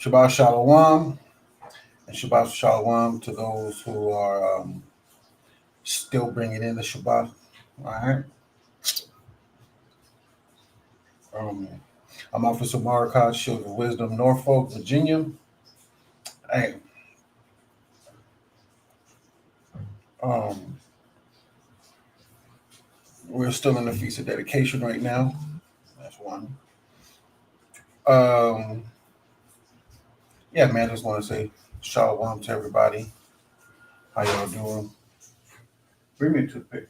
Shabbat Shalom and Shabbat Shalom to those who are still bringing in the Shabbat. All right. Um, I'm Officer Maracot, Shield of Wisdom, Norfolk, Virginia. Hey, um, we're still in the Feast of Dedication right now. That's one. Um, yeah, man, just want to say Shalom to everybody. How y'all doing? Bring me a toothpick.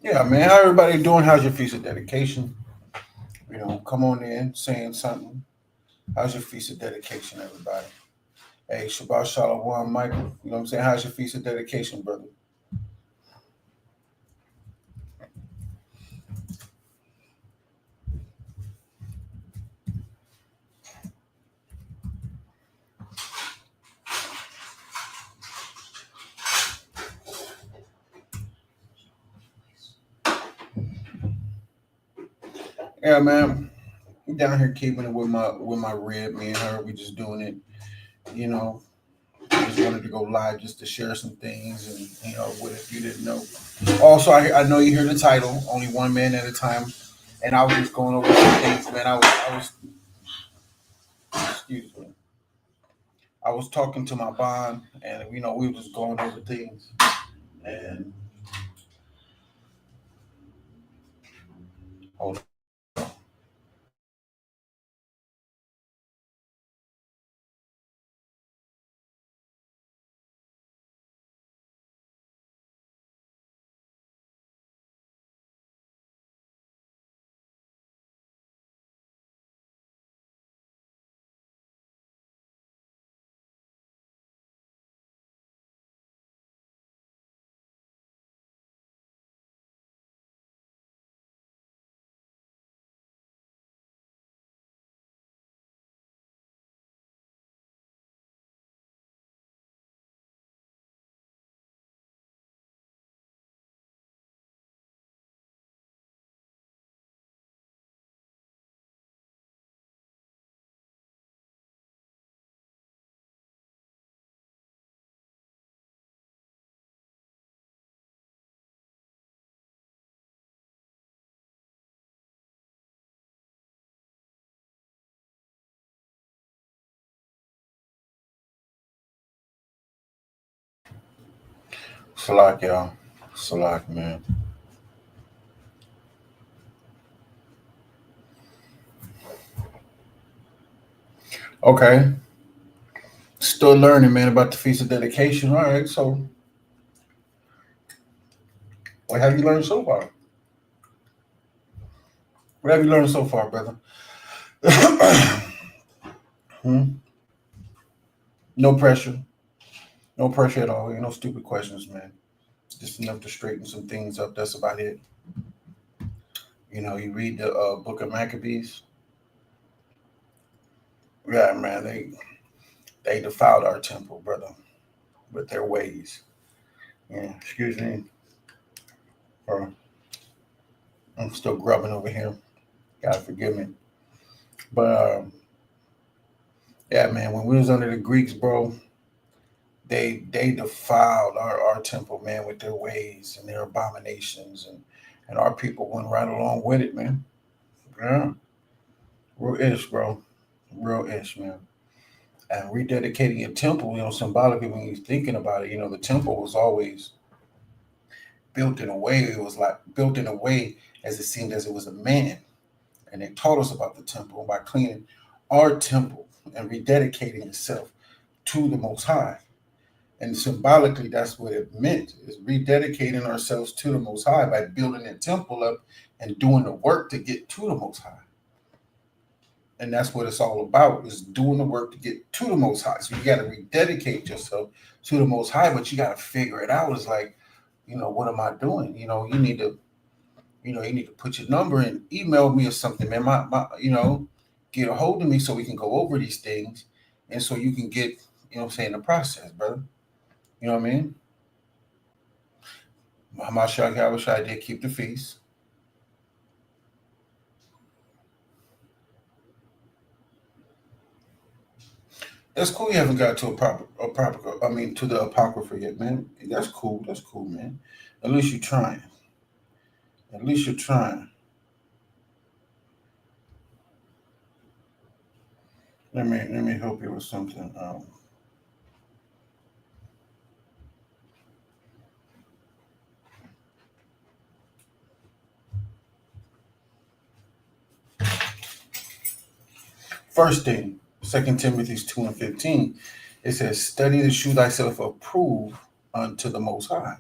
Yeah, man, how everybody doing? How's your Feast of Dedication? Come on in saying something. How's your Feast of Dedication, everybody? Hey, Shabbat Shalom, Michael. You know what I'm saying? How's your Feast of Dedication, brother? Yeah, man. I'm down here keeping it with my rib, me and her. We just doing it, you know. Just wanted to go live just to share some things and what if you didn't know. Also, I know you hear the title, Only One Man at a Time. And I was just going over some things, man. I was excuse me. I was talking to my bond and we were just going over things. And hold Salak, y'all. Salak, man. Okay. Still learning, man, about the Feast of Dedication. All right, so what have you learned so far? What have you learned so far, brother? Hmm? No pressure. No pressure at all. Ain't no stupid questions, man. Just enough to straighten some things up. That's about it. You read the book of Maccabees. Yeah, man, they defiled our temple, brother, with their ways. Yeah, excuse me. Or I'm still grubbing over here. God forgive me. But yeah, man, when we was under the Greeks, bro, they defiled our temple, man, with their ways and their abominations, and our people went right along with it, man. Yeah, real ish, bro, real ish, man. And rededicating a temple, symbolically when you're thinking about it, the temple was always built in a way. It was like built in a way as it seemed as it was a man, and they taught us about the temple by cleaning our temple and rededicating itself to the Most High. And symbolically, that's what it meant, is rededicating ourselves to the Most High by building that temple up and doing the work to get to the Most High. And that's what it's all about, is doing the work to get to the Most High. So you got to rededicate yourself to the Most High, but you got to figure it out. It's like, what am I doing? You need to put your number and email me or something, man. Get a hold of me so we can go over these things and so you can get, the process, brother. You know what I mean? Hamashiach Yahushua did keep the feast. That's cool. You haven't got to to the apocrypha yet, man. That's cool. That's cool, man. At least you're trying. At least you're trying. Let me help you with something. 1 Timothy 2:15. It says, "Study to shew thyself approved unto the Most High,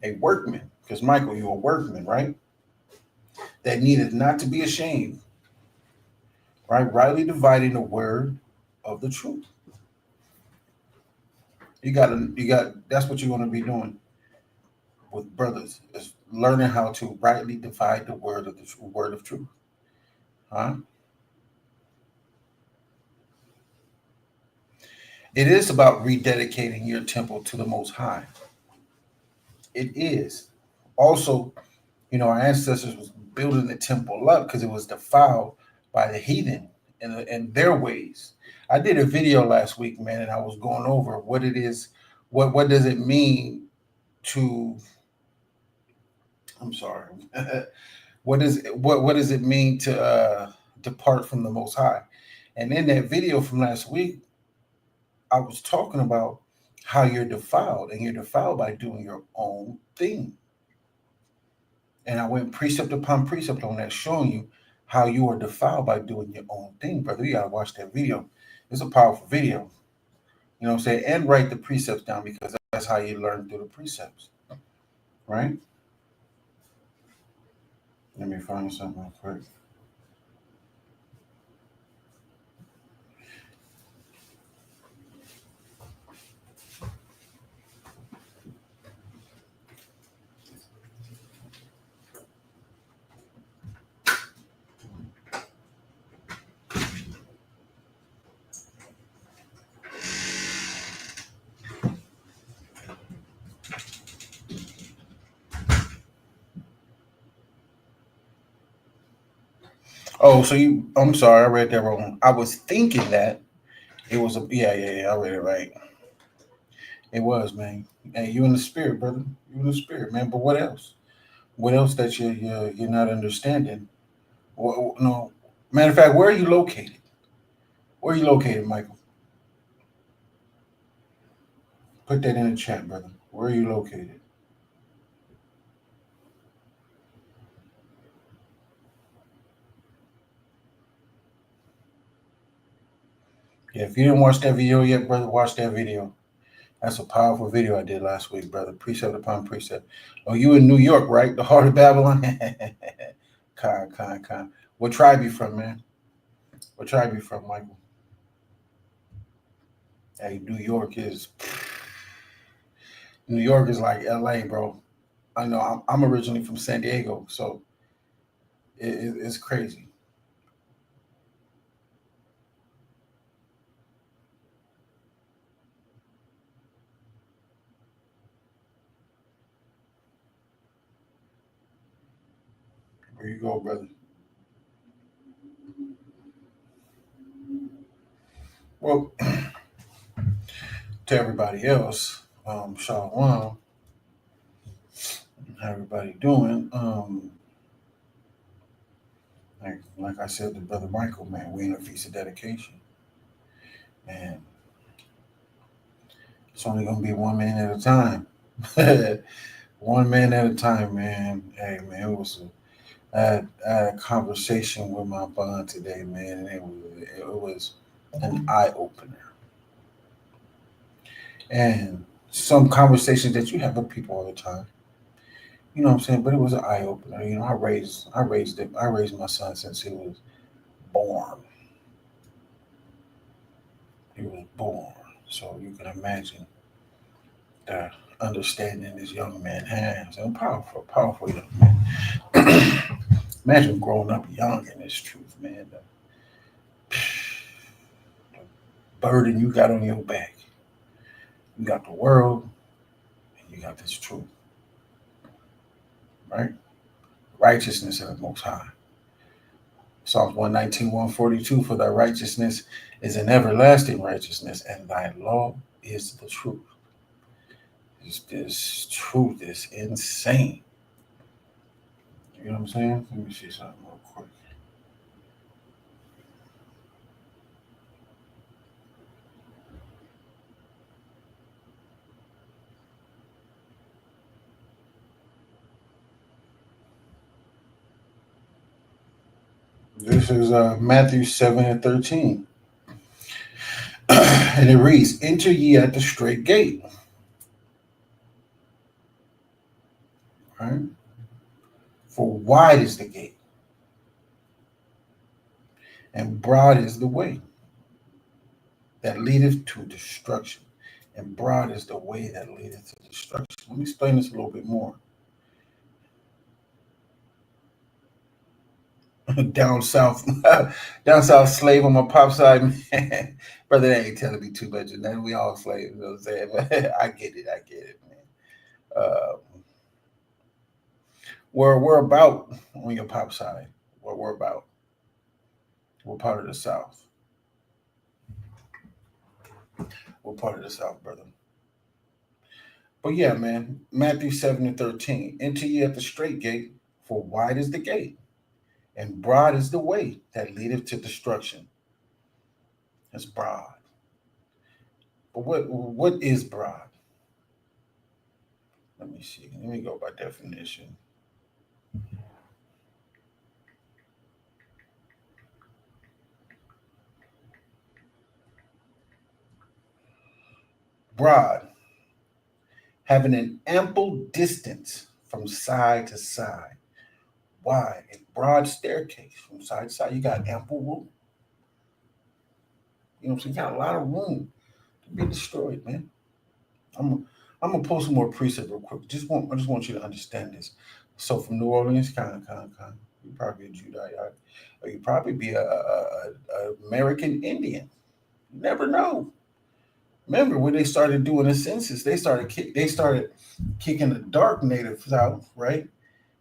a workman." Because Michael, you're a workman, right? That needeth not to be ashamed, right? Rightly dividing the word of the truth. That's what you're going to be doing with brothers, is learning how to rightly divide the word of truth. Huh? It is about rededicating your temple to the Most High. It is. Also, our ancestors was building the temple up because it was defiled by the heathen and their ways. I did a video last week, man, and I was going over what it is, what does it mean to, I'm sorry, what does it mean to depart from the Most High? And in that video from last week, I was talking about how you're defiled, and you're defiled by doing your own thing. And I went precept upon precept on that, showing you how you are defiled by doing your own thing, brother. You gotta watch that video. It's a powerful video. You know what I'm saying? And write the precepts down, because that's how you learn through the precepts. Right? Let me find something real quick. Oh, I'm sorry, I read that wrong. I was thinking that it was yeah, I read it right. It was, man. Hey, you in the spirit, brother. You in the spirit, man. But what else? What else that you're not understanding? No. Matter of fact, where are you located? Where are you located, Michael? Put that in the chat, brother. Where are you located? Yeah, if you didn't watch that video yet, brother, watch that video. That's a powerful video I did last week, brother. Precept upon precept. Oh, you in New York, right? The heart of Babylon? Con. What tribe you from, man? What tribe you from, Michael? Hey, New York is like LA, bro. I know I'm originally from San Diego, so it's crazy. Where you go, brother? Well, to everybody else, Shalom. How everybody doing? Like I said to Brother Michael, man, we in a feast of dedication. And it's only gonna be one man at a time. One man at a time, man. Hey, man, I had a conversation with my bond today, man, and it was an eye opener. And some conversations that you have with people all the time, you know what I'm saying? But it was an eye opener. I raised my son since he was born. He was born, so you can imagine the understanding this young man has. And powerful young man. Imagine growing up young in this truth, man. The burden you got on your back. You got the world, and you got this truth. right? Righteousness of the Most High. Psalms 119, 142, for thy righteousness is an everlasting righteousness, and thy law is the truth. This truth is insane. You know what I'm saying? Let me see something real quick. This is Matthew 7 and 13. And it reads, enter ye at the straight gate. Right? For wide is the gate, and broad is the way that leadeth to destruction. And broad is the way that leadeth to destruction. Let me explain this a little bit more. down south, down south slave on my pop side, man. Brother, that ain't telling me too much, and then we all slaves. You know what I'm saying? But I get it, man. We're about on your pop side. What we're about. We're part of the South. We're part of the South, brother. But yeah, man, Matthew 7 and 13. Enter ye at the straight gate, for wide is the gate, and broad is the way that leadeth to destruction. It's broad. But what is broad? Let me see. Let me go by definition. Broad, having an ample distance from side to side. Wide, a broad staircase from side to side. You got ample room. You know what I'm saying? You got a lot of room to be destroyed, man. I'm gonna post some more precept real quick. I just want you to understand this. So from New Orleans, kind. You probably a Judite, or you probably be a American Indian. You never know. Remember when they started doing the census, they started kicking the dark natives out, right,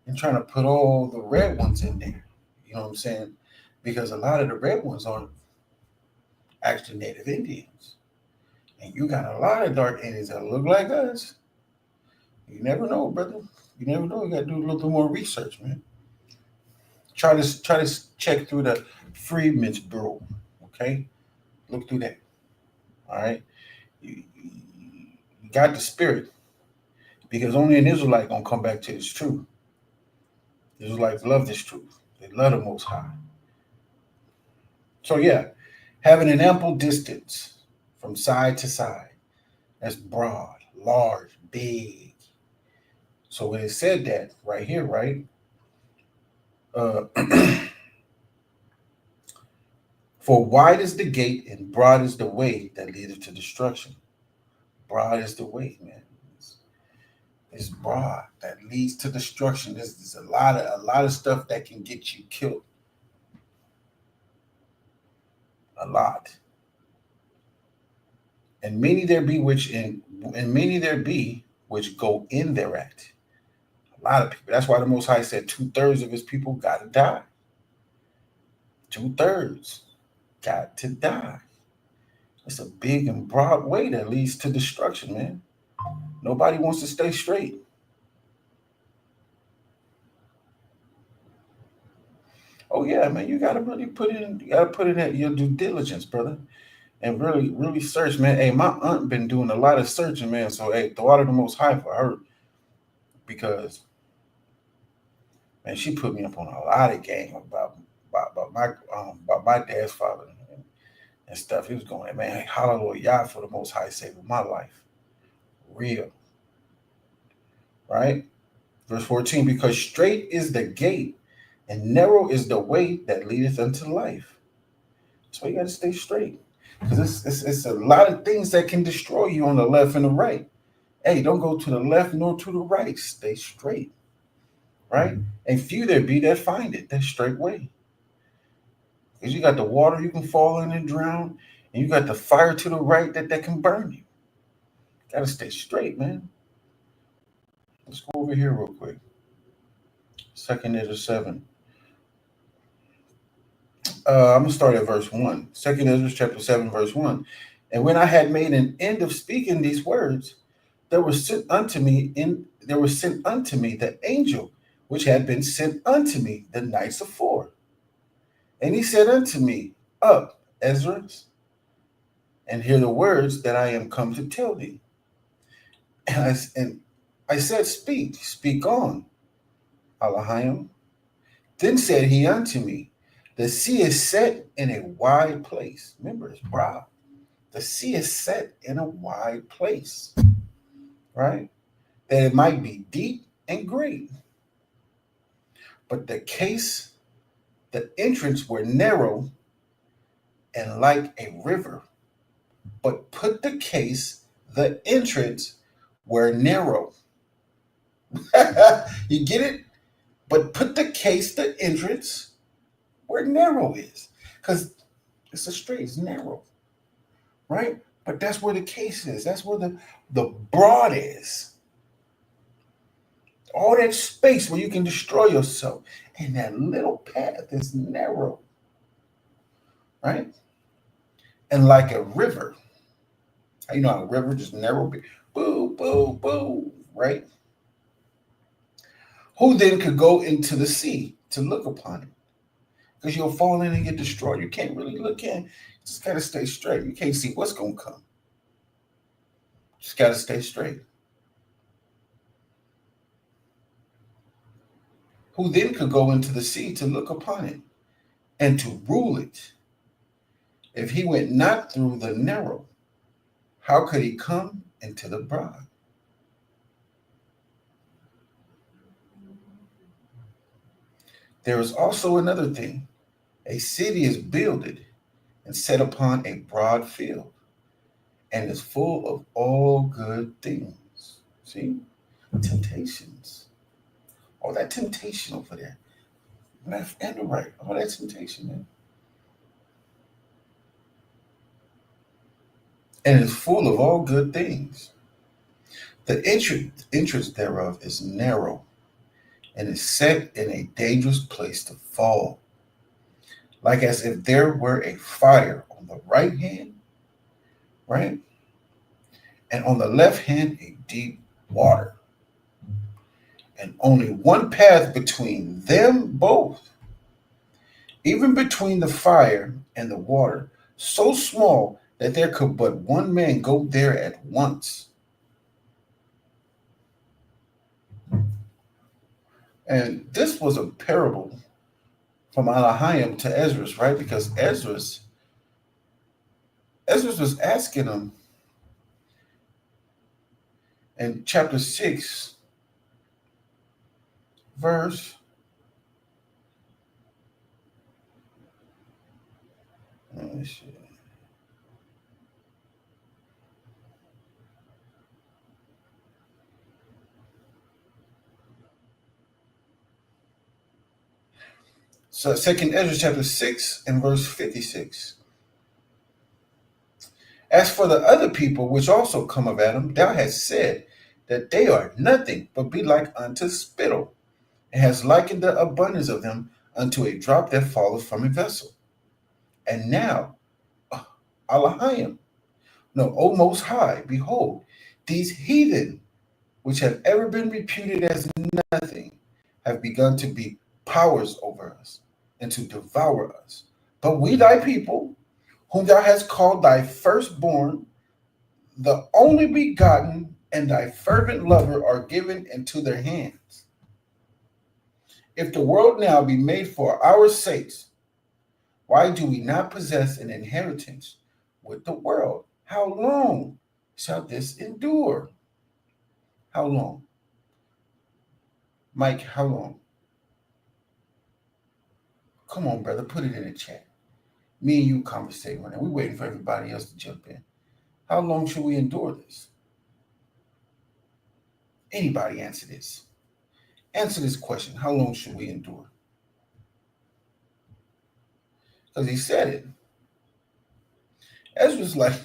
and trying to put all the red ones in there. You know what I'm saying? Because a lot of the red ones aren't actually Native Indians, and you got a lot of dark Indians that look like us. You never know, brother. You never know. You got to do a little bit more research, man. Try to check through the Freedmen's Bureau. Okay, look through that. All right, you got the spirit, because only an Israelite gonna come back to this truth. Israelites love this truth. They love the Most High. So yeah, having an ample distance from side to side. That's broad, large, big. So when it said that right here, right? Uh, For wide is the gate and broad is the way that leadeth to destruction. Broad is the way, man. It's broad that leads to destruction. There's a lot of stuff that can get you killed. A lot. And many there be which go in thereat. A lot of people. That's why the Most High said 2/3 of his people got to die. 2/3 got to die. It's a big and broad way that leads to destruction, man. Nobody wants to stay straight. Oh yeah, man, you gotta really put in at your due diligence, brother, and really search, man. Hey, my aunt been doing a lot of searching, man. So hey, throw out of the Most High for her, because man, she put me up on a lot of game about my dad's father and stuff. He was going, man, hallelujah for the Most High saving my life, real, right? Verse 14, because straight is the gate and narrow is the way that leadeth unto life. So you got to stay straight, because it's a lot of things that can destroy you on the left and the right. Hey, don't go to the left nor to the right. Stay straight, right? And few there be that find it, that straight way. Because you got the water you can fall in and drown, and you got the fire to the right that can burn you. Got to stay straight, man. Let's go over here real quick. Second Ezra 7. I'm gonna start at verse 1. Second Ezra chapter 7, verse 1. And when I had made an end of speaking these words, there was sent unto me the angel which had been sent unto me the nights afore. And he said unto me, Up, Ezra, and hear the words that I am come to tell thee. And I said, speak on, Elohim. Then said he unto me, The sea is set in a wide place. Remember, it's broad. The sea is set in a wide place, right? That it might be deep and great. But the entrance were narrow and like a river. But the entrance were narrow. You get it? But the entrance where narrow is. Because it's a straight, it's narrow. Right? But that's where the case is. That's where the broad is. All that space where you can destroy yourself. And that little path is narrow. Right? And like a river. You know how a river just narrow, boo, boo, boo, right? Who then could go into the sea to look upon it? Because you'll fall in and get destroyed. You can't really look in. You just got to stay straight. You can't see what's going to come. Just got to stay straight. Who then could go into the sea to look upon it and to rule it? If he went not through the narrow, how could he come into the broad? There is also another thing. A city is builded and set upon a broad field and is full of all good things. See? Temptations. All that temptation over there. Left and the right. All that temptation, man. And is full of all good things. The entrance thereof is narrow and is set in a dangerous place to fall, like as if there were a fire on the right hand, right? And on the left hand, a deep water. And only one path between them both, even between the fire and the water, so small that there could but one man go there at once. And this was a parable from Elohim to Ezra, right? Because Ezra was asking him in chapter 6, verse. Let me see. So Second Ezra chapter 6 and verse 56. As for the other people which also come of Adam, thou hast said that they are nothing but be like unto spittle, and hast likened the abundance of them unto a drop that falleth from a vessel. And now, Elohim, no, O Most High, behold, these heathen, which have ever been reputed as nothing, have begun to be powers over us and to devour us. But we, thy people, whom thou hast called thy firstborn, the only begotten, and thy fervent lover are given into their hands. If the world now be made for our sakes, why do we not possess an inheritance with the world? How long shall this endure? How long? Mike, how long? Come on, brother, put it in the chat. Me and you conversating right now. We're waiting for everybody else to jump in. How long should we endure this? Anybody answer this? Answer this question. How long should we endure? Because he said it. Ezra's like,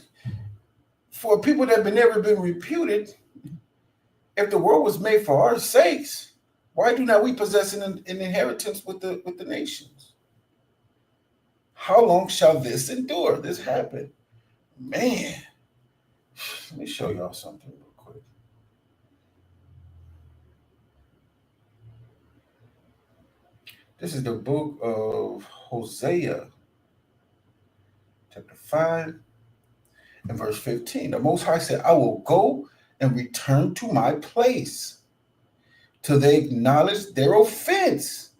for people that have never been reputed, if the world was made for our sakes, Why do not we possess an inheritance with the nations? How long shall this endure? This happen? Man, let me show y'all something real quick. This is the book of Hosea, chapter 5 and verse 15. The Most High said, I will go and return to my place till they acknowledge their offense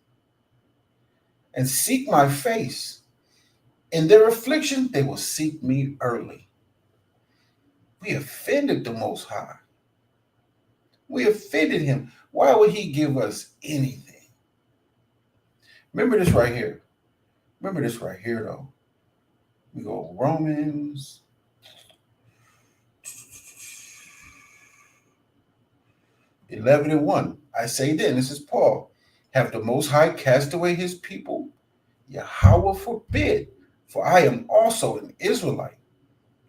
and seek my face. In their affliction, they will seek me early. We offended the Most High. We offended him. Why would he give us anything? Remember this right here. Remember this right here, though. We go Romans 11:1. I say then, this is Paul, have the Most High cast away his people? Yahweh forbid, for I am also an Israelite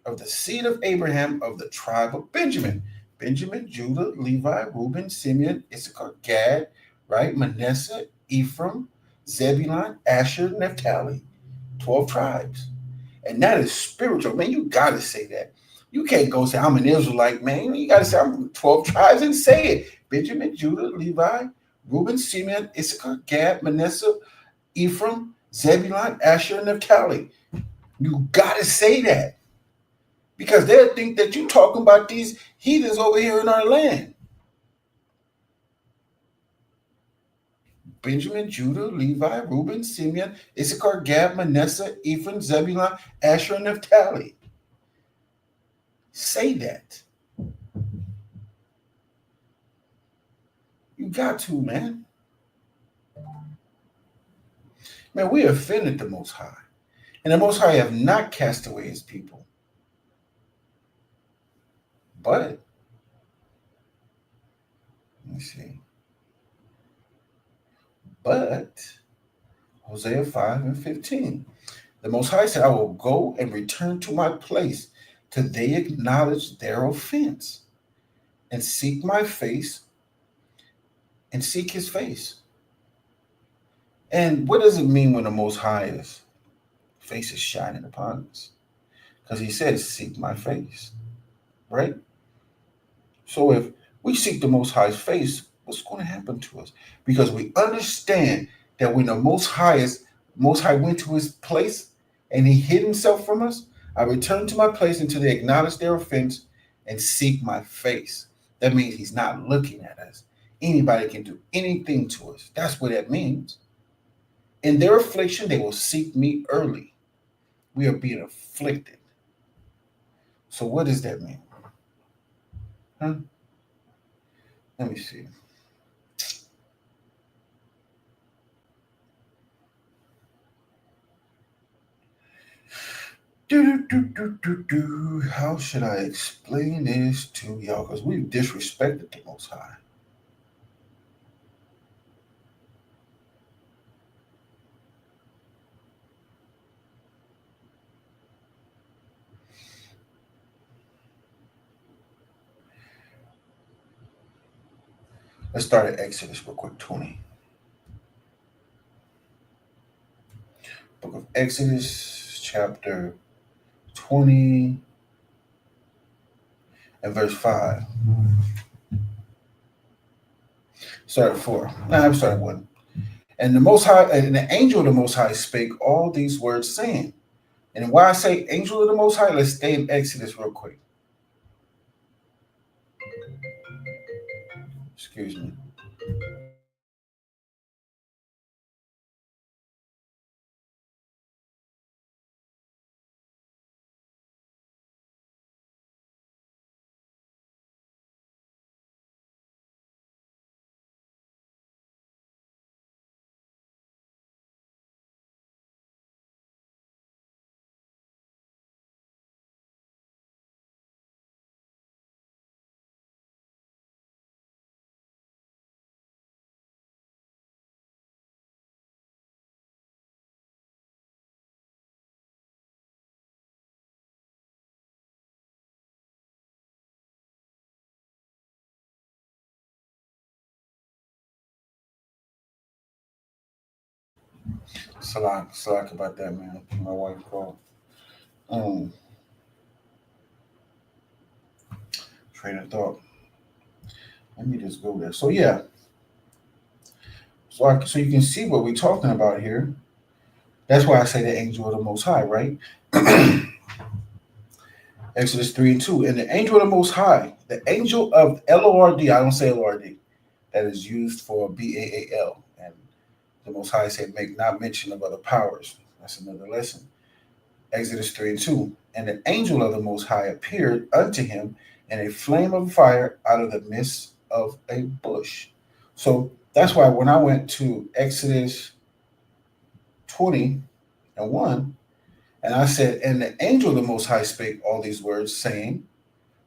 of the seed of Abraham of the tribe of Benjamin. Benjamin, Judah, Levi, Reuben, Simeon, Issachar, Gad, right? Manasseh, Ephraim, Zebulun, Asher, Naphtali. 12 tribes. And that is spiritual. Man, you got to say that. You can't go say, I'm an Israelite, man. You got to say, I'm from 12 tribes and say it. Benjamin, Judah, Levi, Reuben, Simeon, Issachar, Gad, Manasseh, Ephraim, Zebulun, Asher, and Naphtali. You got to say that. Because they'll think that you're talking about these heathens over here in our land. Benjamin, Judah, Levi, Reuben, Simeon, Issachar, Gad, Manasseh, Ephraim, Zebulun, Asher, and Naphtali. Say that. You got to, man. Man, we offended the Most High. And the Most High have not cast away his people. But, let me see. But, Hosea 5 and 15. The Most High said, I will go and return to my place till they acknowledge their offense and seek my face and seek his face. And what does it mean when the Most High's face is shining upon us? Because he says, seek my face, right? So if we seek the Most High's face, what's going to happen to us? Because we understand that when the Most High went to his place and he hid himself from us, I return to my place until they acknowledge their offense and seek my face. That means he's not looking at us. Anybody can do anything to us. That's what that means. In their affliction, they will seek me early. We are being afflicted. So what does that mean? Huh? Let me see. How should I explain this to y'all? Because we've disrespected the Most High. Let's start at Exodus real quick, 20. Book of Exodus, chapter 20 and verse 5. Start at 4. Nah, I'm sorry, 1. And the Most High, and the angel of the Most High spake all these words, saying, and why I say angel of the Most High, let's stay in Exodus real quick. Excuse me. Slack about that, man. My wife called. Um, train of thought. Let me just go there. So yeah, so you can see what we're talking about here. That's why I say the angel of the Most High, right? Exodus 3:2. And the angel of the Most High, the angel of Lord, I don't say Lord, that is used for Baal. And the Most High said, make not mention of other powers. That's another lesson. Exodus 3:2. And the angel of the Most High appeared unto him in a flame of fire out of the midst of a bush. So that's why when I went to Exodus 20:1, and I said, and the angel of the Most High spake all these words, saying,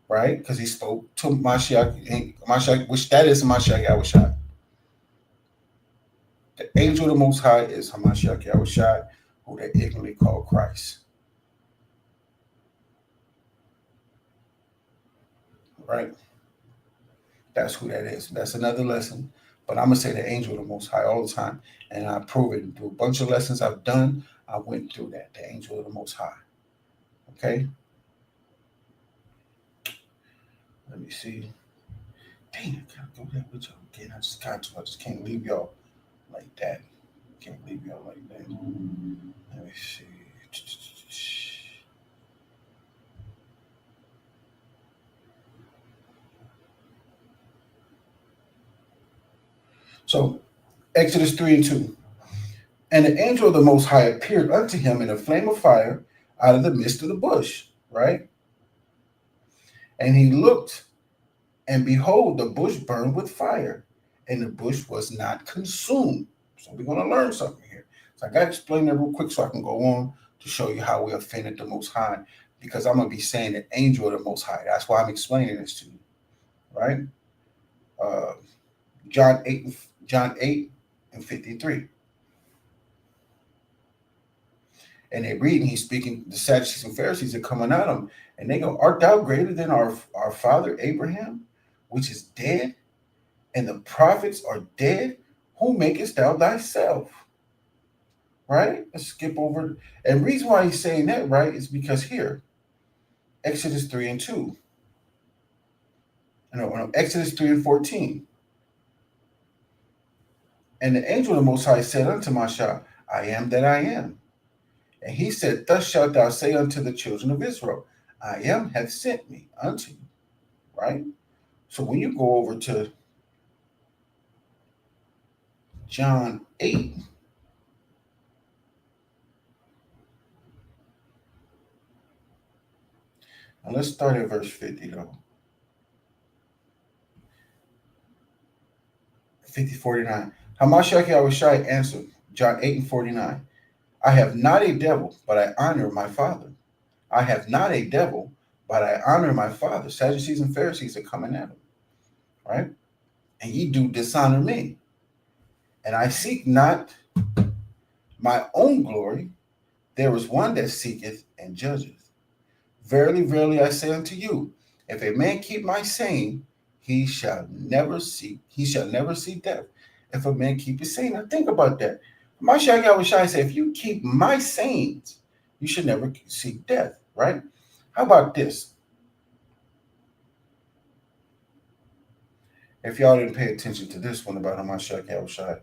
right? Because he spoke to Mashiach, which that is Mashiach Yahushua. The angel of the Most High is Hamashiach Yahushua, who they ignorantly call Christ. Right? That's who that is. That's another lesson. But I'm going to say the angel of the Most High all the time. And I prove it through a bunch of lessons I've done. I went through that. The angel of the Most High. Okay? Let me see. Dang, I gotta go there with y'all again. I just can't leave y'all like that. Can't leave y'all like that. Let me see. So, Exodus 3:2. And the angel of the Most High appeared unto him in a flame of fire out of the midst of the bush, right? And he looked, and behold, the bush burned with fire, and the bush was not consumed. So we're going to learn something here. So I got to explain that real quick so I can go on to show you how we offended the Most High, because I'm going to be saying the angel of the Most High. That's why I'm explaining this to you, right? Uh, John 8:53. And they read, and he's speaking, the Sadducees and Pharisees are coming at him, and they go, art thou greater than our father Abraham, which is dead, and the prophets are dead? Who makest thou thyself? Right? Let's skip over. And the reason why he's saying that, right, is because here, Exodus 3:2. Exodus 3:14. And the angel of the Most High said unto Masha, I am that I am. And he said, thus shalt thou say unto the children of Israel, I am hath sent me unto you. Right? So when you go over to John 8, and let's start at verse 50 though. 50:49. Hamashiach Yahushua answered, John 8:49. I have not a devil, but I honor my Father. I have not a devil, but I honor my Father. Sadducees and Pharisees are coming at him, right? And ye do dishonor me. And I seek not my own glory. There is one that seeketh and judgeth. Verily, verily, I say unto you, if a man keep my saying, he shall never see death. If a man keep his saying, now think about that. Mashiach Yahushua said, if you keep my sayings, you should never see death, right? How about this? If y'all didn't pay attention to this one about Mashiach Yahushua,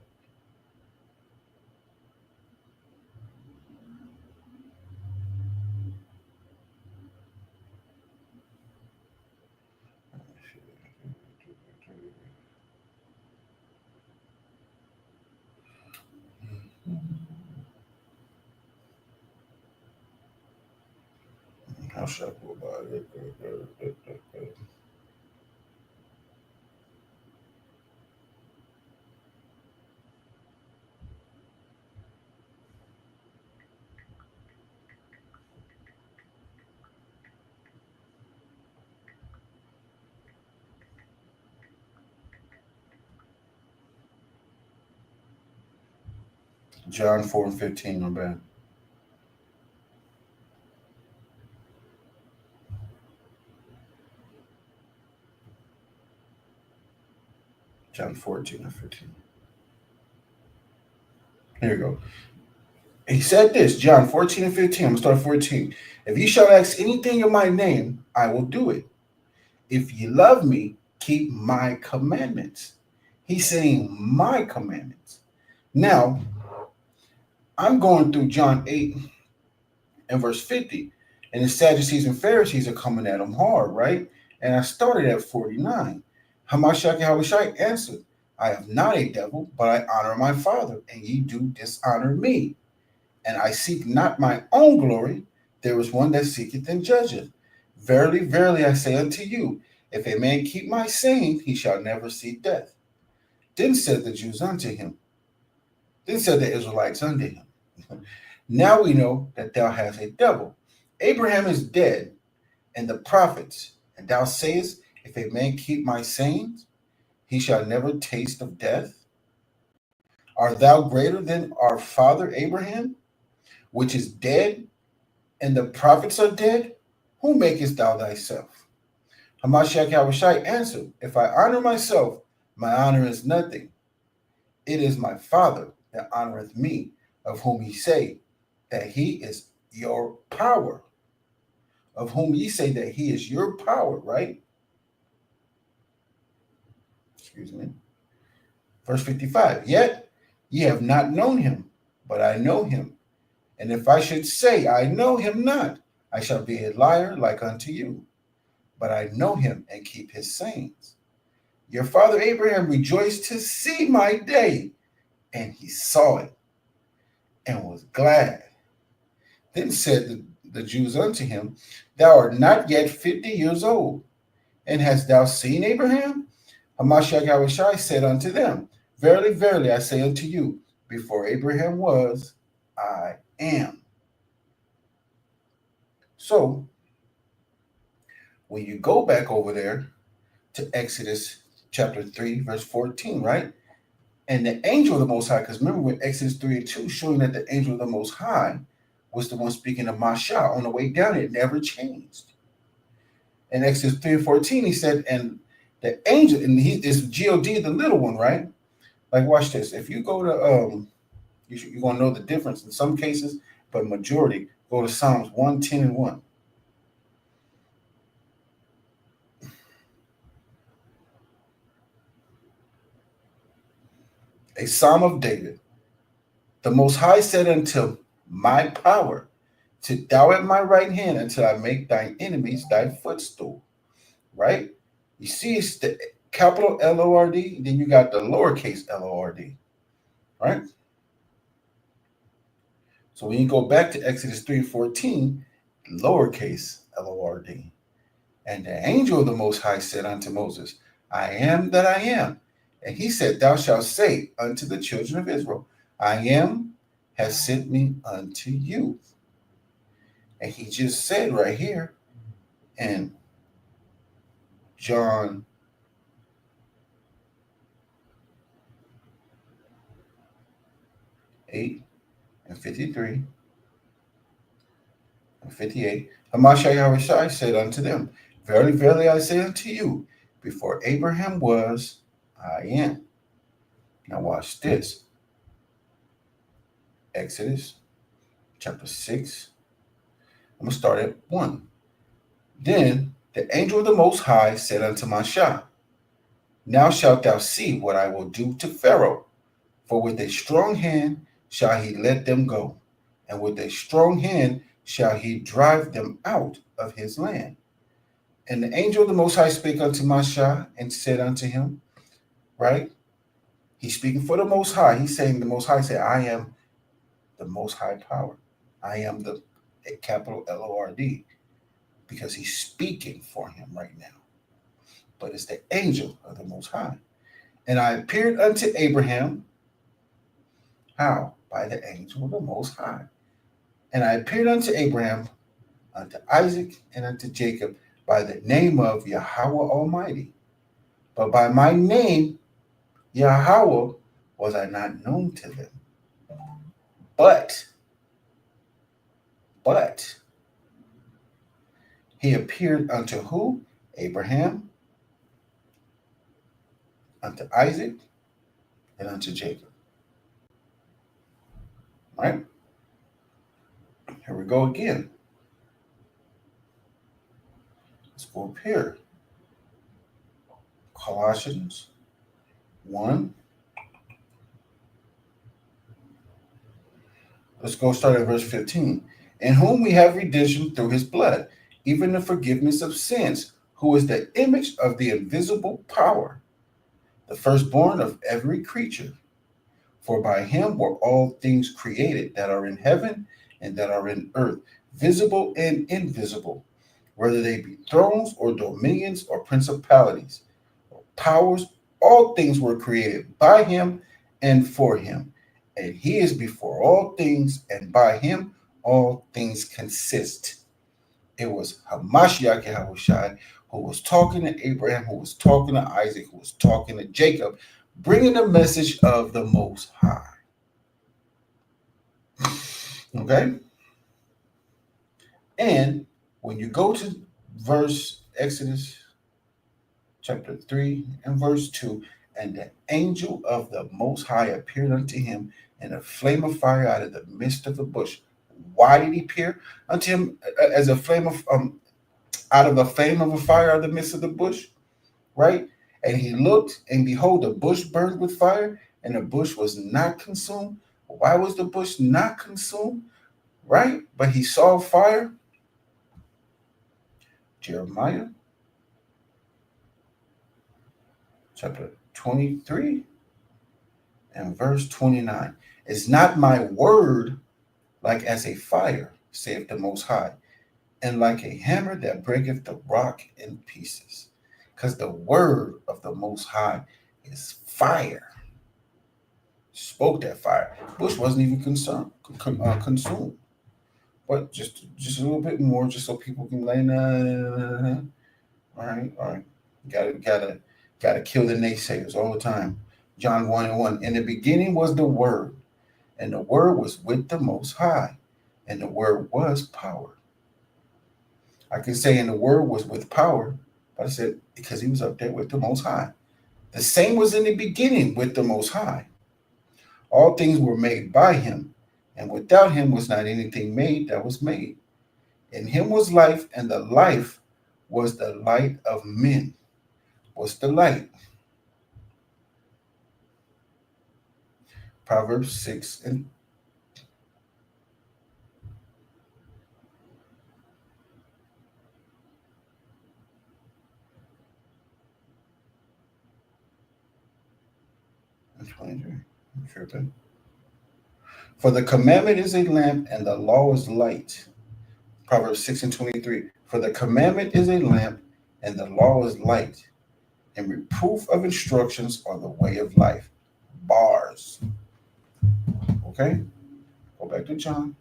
how should I go about it? John 4:15, my bad. John 14 and 15. Here you go. He said this, John 14 and 15. I'm going to start 14. If you shall ask anything in my name, I will do it. If you love me, keep my commandments. He's saying my commandments. Now, I'm going through John 8 and verse 50. And the Sadducees and Pharisees are coming at him hard, right? And I started at 49. Hamashiach answered, I have not a devil, but I honor my Father, and ye do dishonor me. And I seek not my own glory. There is one that seeketh and judgeth. Verily, verily, I say unto you, if a man keep my saying, he shall never see death. Then said the Jews unto him, then said the Israelites unto him, now we know that thou hast a devil. Abraham is dead, and the prophets, and thou sayest, if a man keep my sayings, he shall never taste of death. Art thou greater than our father Abraham, which is dead, and the prophets are dead? Who makest thou thyself? Hamashiach answered, if I honor myself, my honor is nothing. It is my Father that honoreth me, of whom ye say that he is your power. Of whom ye say that he is your power, right? Excuse me. Verse 55, yet ye have not known him, but I know him. And if I should say I know him not, I shall be a liar like unto you. But I know him and keep his sayings. Your father Abraham rejoiced to see my day, and he saw it and was glad. Then said the Jews unto him, thou art not yet 50 years old, and hast thou seen Abraham? Hamashiach said unto them, verily, verily, I say unto you, before Abraham was, I am. So, when you go back over there to Exodus chapter 3, verse 14, right? And the angel of the Most High, because remember when Exodus 3 and 2 showing that the angel of the Most High was the one speaking to Masha on the way down, it never changed. In Exodus 3 and 14, he said, and the angel, and he is God, the little one, right? Like, watch this. If you go to, you're going to know the difference in some cases, but majority, go to Psalms 110 and 1. A Psalm of David. The Most High said unto my power, sit thou at my right hand until I make thine enemies thy footstool. Right? You see, it's the capital L-O-R-D, then you got the lowercase L-O-R-D. Right? So when you go back to Exodus 3:14, lowercase L-O-R-D. And the angel of the Most High said unto Moses, I am that I am. And he said, thou shalt say unto the children of Israel, I am has sent me unto you. And he just said right here in John 8 and 53 and 58, Hamashiach said unto them, verily, verily, I say unto you, before Abraham was, I am. Now watch this. Exodus chapter 6. I'm going to start at 1. Then the angel of the Most High said unto Masha, now shalt thou see what I will do to Pharaoh, for with a strong hand shall he let them go, and with a strong hand shall he drive them out of his land. And the angel of the Most High spake unto Masha and said unto him, right? He's speaking for the Most High. He's saying the Most High said, I am the Most High power. I am the capital L-O-R-D, because he's speaking for him right now. But it's the angel of the Most High. And I appeared unto Abraham. How? By the angel of the Most High. And I appeared unto Abraham, unto Isaac, and unto Jacob by the name of Yahweh Almighty. But by my name, Yahweh, was I not known to them. But he appeared unto who? Abraham, unto Isaac, and unto Jacob. Right? Here we go again. Let's go up here. Colossians 1. Let's go start at verse 15. In whom we have redemption through his blood, even the forgiveness of sins, who is the image of the invisible power, the firstborn of every creature. For by him were all things created that are in heaven and that are in earth, visible and invisible, whether they be thrones or dominions or principalities or powers, all things were created by him and for him. And he is before all things, and by him all things consist. It was Hamashiach Yahushai who was talking to Abraham, who was talking to Isaac, who was talking to Jacob, bringing the message of the Most High. Okay? And when you go to verse Exodus chapter 3 and verse 2, and the angel of the Most High appeared unto him in a flame of fire out of the midst of the bush. Why did he appear unto him as a flame of out of the flame of a fire out of the midst of the bush? Right? And he looked, and behold, the bush burned with fire, and the bush was not consumed. Why was the bush not consumed? Right? But he saw fire. Jeremiah chapter 23 and verse 29. Is not my word like as a fire, saith the Most High, and like a hammer that breaketh the rock in pieces? Because the word of the Most High is fire. Spoke that fire. Bush wasn't even consumed. But just a little bit more, just so people can lay. Nah. All right. Gotta kill the naysayers all the time. John 1:1. In the beginning was the Word, and the Word was with the Most High, and the Word was power. I can say, and the Word was with power, but I said because he was up there with the Most High. The same was in the beginning with the Most High. All things were made by him, and without him was not anything made that was made. In him was life, and the life was the light of men. What's the light? Proverbs 6 and 23. I'm tripping. For the commandment is a lamp, and the law is light. Proverbs 6 and 23. For the commandment is a lamp, and the law is light, and reproof of instructions are the way of life. Bars. Okay? Go back to John.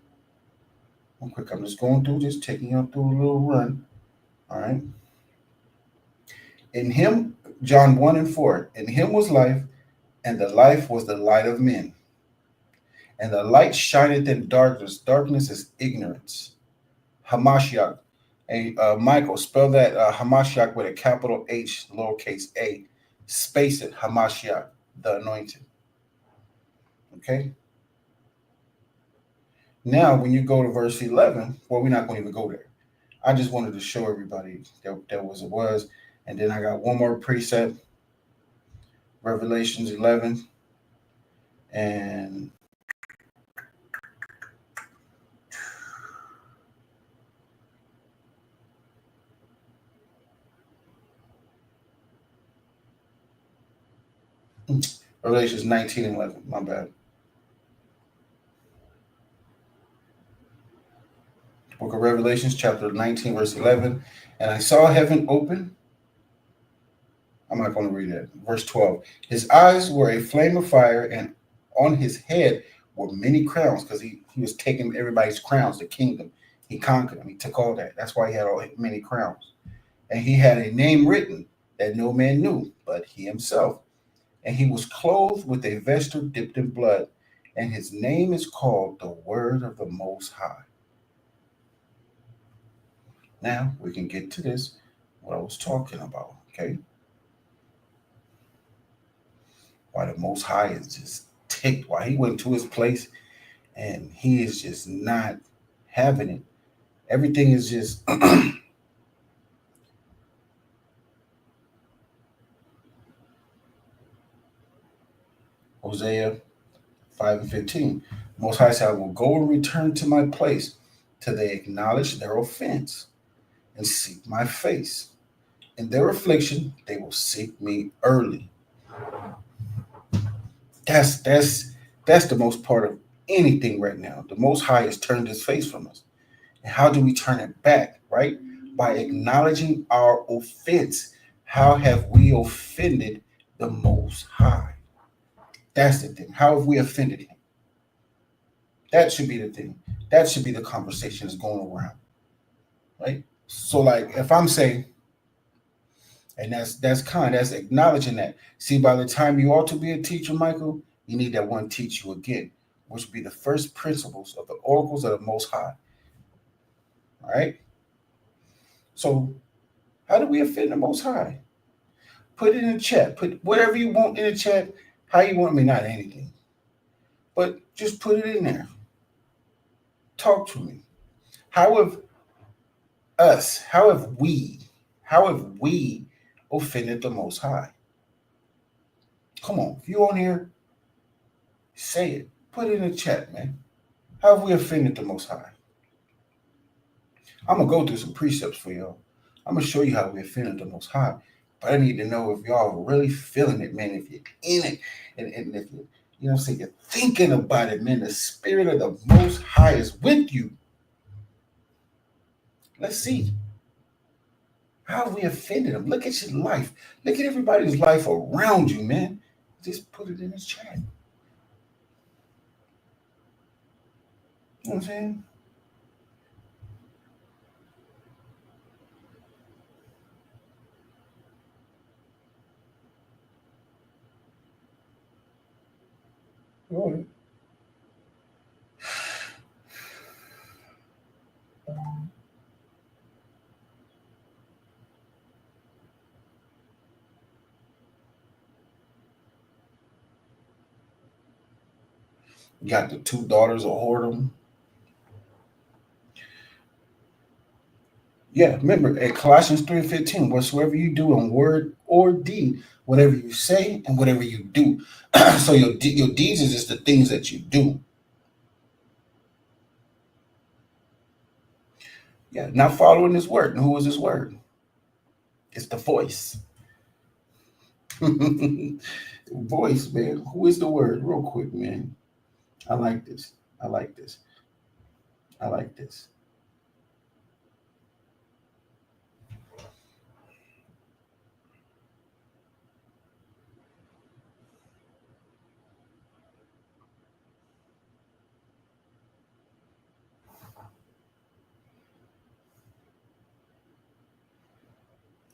Real quick, I'm just going through, just taking you through a little run. All right. In him, John 1 and 4. In him was life, and the life was the light of men. And the light shineth in darkness. Darkness is ignorance. Hamashiach. Michael, spell that Hamashiach with a capital H, lowercase a. Space it, Hamashiach, the anointed. Okay? Now, when you go to verse 11, well, we're not going to even go there. I just wanted to show everybody that was. And then I got one more precept, Revelations 11. And Revelations 19 and 11, my bad. Book of Revelations, chapter 19, verse 11. And I saw heaven open. I'm not going to read that. Verse 12. His eyes were a flame of fire, and on his head were many crowns, because he was taking everybody's crowns, the kingdom. He conquered them. He took all that. That's why he had all many crowns. And he had a name written that no man knew, but he himself. And he was clothed with a vesture dipped in blood, and his name is called the Word of the Most High. Now we can get to this, what I was talking about, okay? Why the Most High is just ticked, why he went to his place and he is just not having it. Everything is just Hosea 5:15. Most High said, I will go and return to my place till they acknowledge their offense and seek my face. In their affliction, they will seek me early. That's the most part of anything right now. The Most High has turned his face from us. And how do we turn it back, right? By acknowledging our offense. How have we offended the Most High? That's the thing. How have we offended him? That should be the thing. That should be the conversation that's going around, right? So, like, if I'm saying, and that's acknowledging that. See, by the time you ought to be a teacher, Michael, you need that one teach you again, which would be the first principles of the oracles of the Most High. All right. So, how do we offend the Most High? Put it in the chat. Put whatever you want in the chat. How you want me, not anything, but just put it in there. Talk to me. How have us? How have we offended the Most High? Come on, if you on here, say it. Put it in the chat, man. How have we offended the Most High? I'm gonna go through some precepts for y'all. I'm gonna show you how we offended the Most High. But I need to know if y'all are really feeling it, man. If you're in it, and if you know what I'm saying, you're thinking about it, man. The spirit of the Most High is with you. Let's see. How have we offended him? Look at your life. Look at everybody's life around you, man. Just put it in his chat. You know what I'm saying? Go ahead. You got the two daughters of whoredom. Yeah, remember at Colossians 3:15, whatsoever you do in word or deed, whatever you say and whatever you do. So your deeds is just the things that you do. Yeah, not following his word. And who is his word? It's the voice. Voice, man. Who is the word? Real quick, man. I like this. I like this. I like this.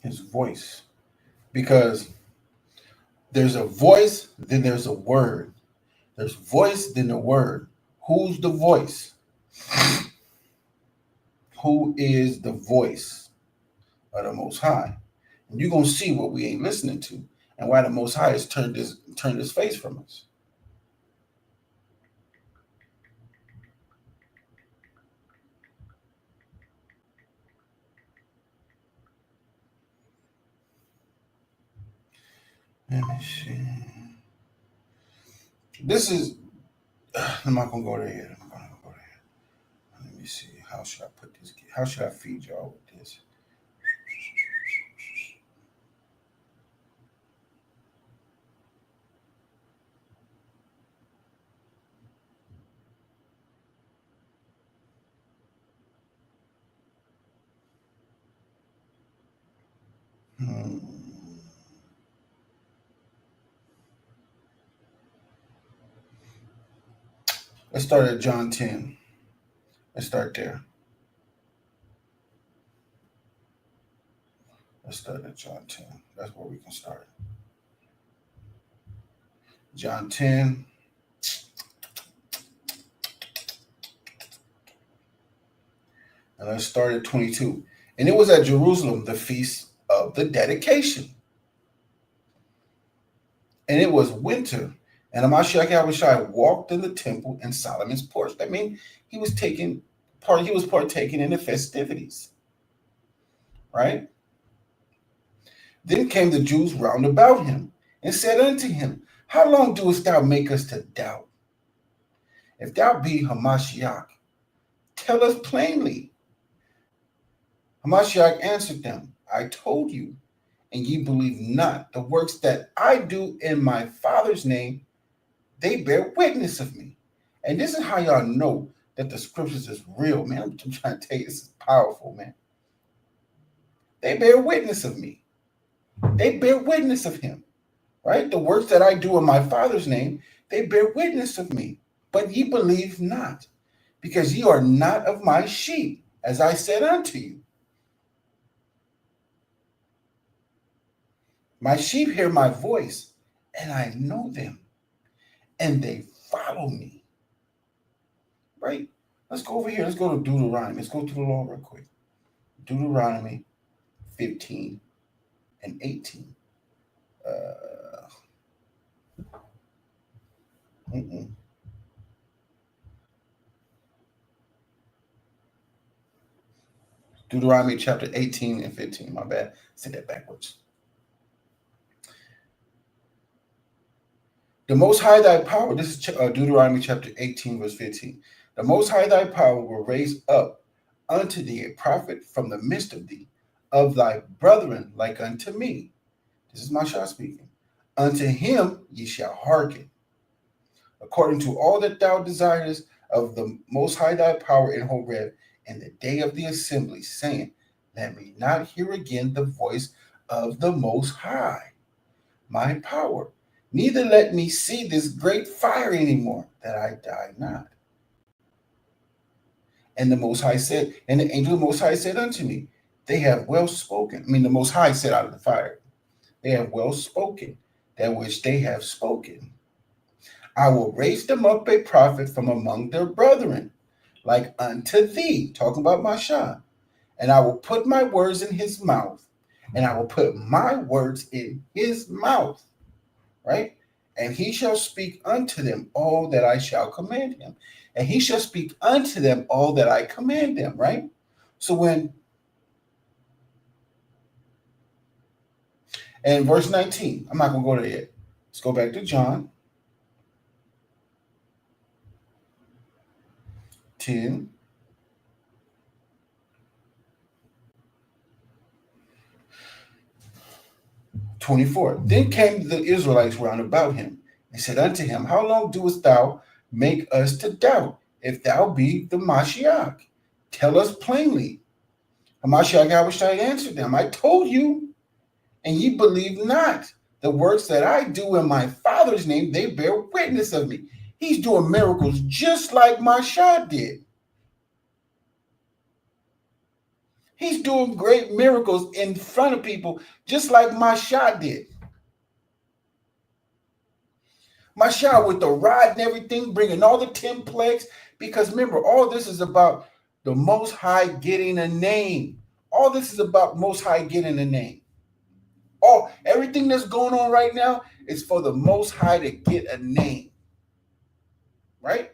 His voice. Because there's a voice, then there's a word. There's voice, then the word. Who's the voice? Who is the voice of the Most High? And you're gonna see what we ain't listening to, and why the Most High has turned his face from us. Let me see. This is. I'm not gonna go there yet. I'm gonna go there. Let me see. How should I put this? How should I feed y'all with this? Hmm. Let's start at John 10. Let's start there. Let's start at John 10. That's where we can start. John 10. And let's start at 22. And it was at Jerusalem, the feast of the dedication. And it was winter. And Amashiach Yahushua walked in the temple in Solomon's porch. That means he was taking he was partaking in the festivities, right? Then came the Jews round about him and said unto him, how long doest thou make us to doubt? If thou be Hamashiach, tell us plainly. Hamashiach answered them, I told you, and ye believe not. The works that I do in my Father's name, they bear witness of me. And this is how y'all know that the scriptures is real, man. I'm trying to tell you, this is powerful, man. They bear witness of me. They bear witness of him, right? The works that I do in my Father's name, they bear witness of me. But ye believe not, because ye are not of my sheep, as I said unto you. My sheep hear my voice, and I know them, and they follow me. Right? Let's go over here. Let's go to Deuteronomy. Let's go to the law real quick. Deuteronomy 15 and 18. Deuteronomy chapter 18 and 15. My bad. Said that backwards. The Most High thy power, this is Deuteronomy chapter 18, verse 15. The Most High thy power will raise up unto thee a prophet from the midst of thee, of thy brethren like unto me. This is Mashah speaking. Unto him ye shall hearken, according to all that thou desirest of the Most High thy power in Horeb in the day of the assembly, saying, let me not hear again the voice of the Most High, my power. Neither let me see this great fire anymore, that I die not. And the Most High said, and the angel of the Most High said unto me, they have well spoken. I mean, the Most High said out of the fire, they have well spoken that which they have spoken. I will raise them up a prophet from among their brethren, like unto thee, talking about Mashah. And I will put my words in his mouth, and I will put my words in his mouth. Right? And he shall speak unto them all that I shall command him. And he shall speak unto them all that I command them, right? So and verse 19, I'm not going to go there yet. Let's go back to John 10. (24) Then came the Israelites round about him and said unto him, how long doest thou make us to doubt? If thou be the Mashiach, tell us plainly. Hamashiach Yahushua answered them, I told you, and ye believe not. The works that I do in my Father's name, they bear witness of me. He's doing miracles just like Mashah did. He's doing great miracles in front of people, just like Mashah did. Mashah with the rod and everything, bringing all the 10 plagues, because remember, all this is about the Most High getting a name. All this is about Most High getting a name. Everything that's going on right now is for the Most High to get a name. Right?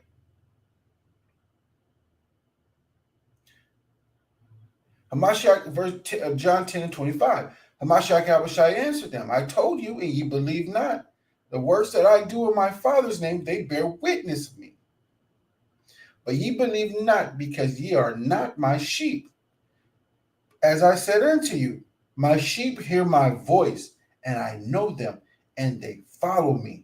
Hamashiach, John 10 and 25. Hamashiach Yahushua answered them, I told you, and ye believe not. The works that I do in my Father's name, they bear witness of me. But ye believe not, because ye are not my sheep. As I said unto you, my sheep hear my voice, and I know them, and they follow me.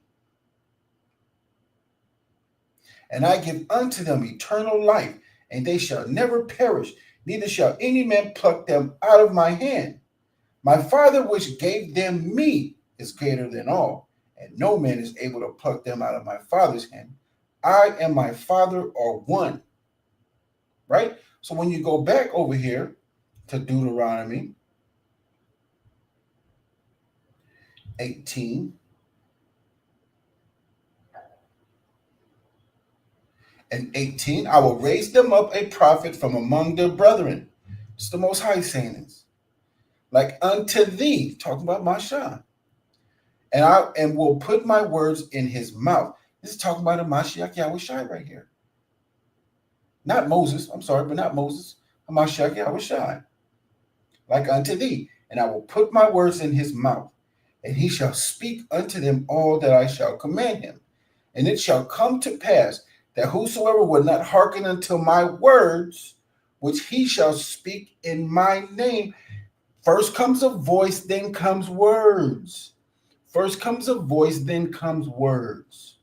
And I give unto them eternal life, and they shall never perish, neither shall any man pluck them out of my hand. My Father which gave them me is greater than all, and no man is able to pluck them out of my Father's hand. I and my Father are one. Right? So when you go back over here to Deuteronomy 18 and 18, I will raise them up a prophet from among their brethren. It's the Most High saying this. Like unto thee, talking about Mashah. And will put my words in his mouth. This is talking about a Mashiach Yahushua right here. not Moses, I'm sorry, but not Moses, Hamashiach Yahushua, like unto thee, and I will put my words in his mouth, and he shall speak unto them all that I shall command him. And it shall come to pass that whosoever will not hearken unto my words, which he shall speak in my name. First comes a voice, then comes words. First comes a voice, then comes words.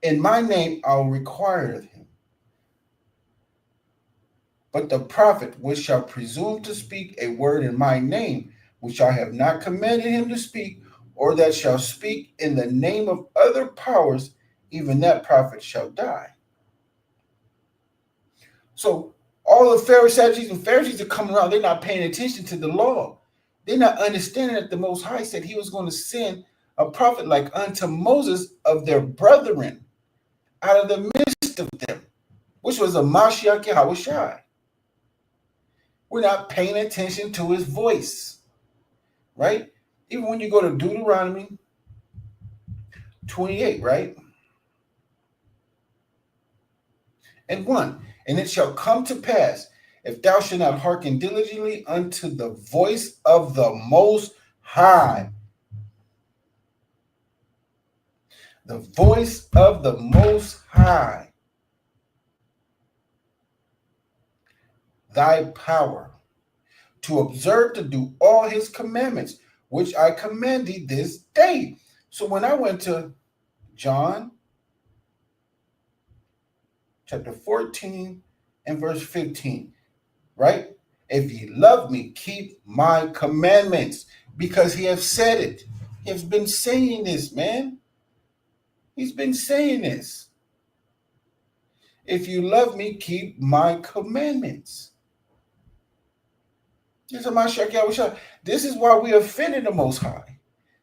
In my name I'll require of him. But the prophet which shall presume to speak a word in my name, which I have not commanded him to speak, or that shall speak in the name of other powers, even that prophet shall die. So all the Pharisees are coming around. They're not paying attention to the law. They're not understanding that the Most High said he was going to send a prophet like unto Moses of their brethren out of the midst of them, which was a Mashiach Yahushua. We're not paying attention to his voice, right? Even when you go to Deuteronomy 28, right? And 1, and it shall come to pass, if thou shalt not hearken diligently unto the voice of the Most High, the voice of the Most High, thy power, to observe to do all his commandments, which I command thee this day. So when I went to John chapter 14 and verse 15, right? If ye love me, keep my commandments, because he has said it. He has been saying this, man. He's been saying this. If you love me, keep my commandments. This is why we offended the Most High.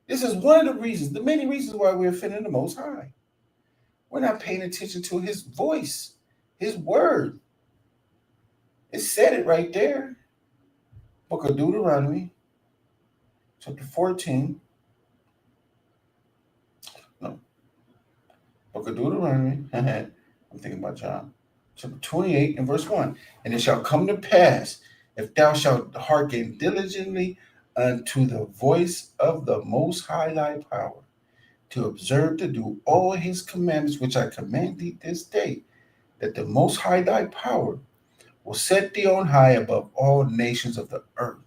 This is one of the reasons, the many reasons why we're offending the Most High. We're not paying attention to his voice, his word. It said it right there. Book of Deuteronomy, chapter 14. No. Book of Deuteronomy. I'm thinking about John. Chapter 28 and verse 1. And it shall come to pass, if thou shalt hearken diligently unto the voice of the Most High thy power, to observe to do all his commandments which I command thee this day, that the Most High thy power will set thee on high above all nations of the earth.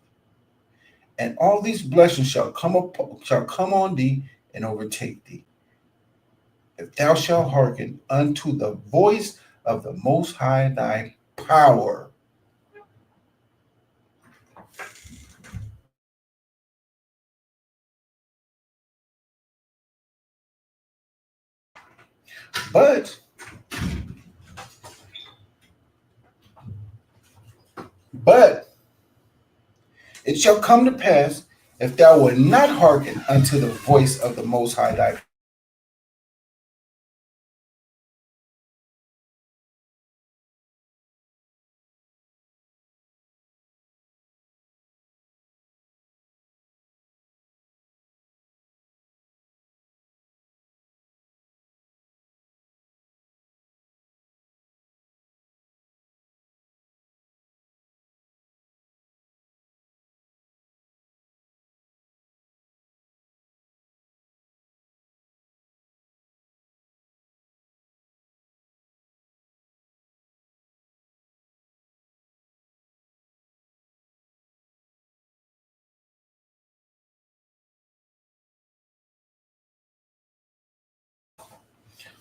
And all these blessings shall come on thee and overtake thee, if thou shalt hearken unto the voice of the Most High thy power. But it shall come to pass, if thou wilt not hearken unto the voice of the Most High thy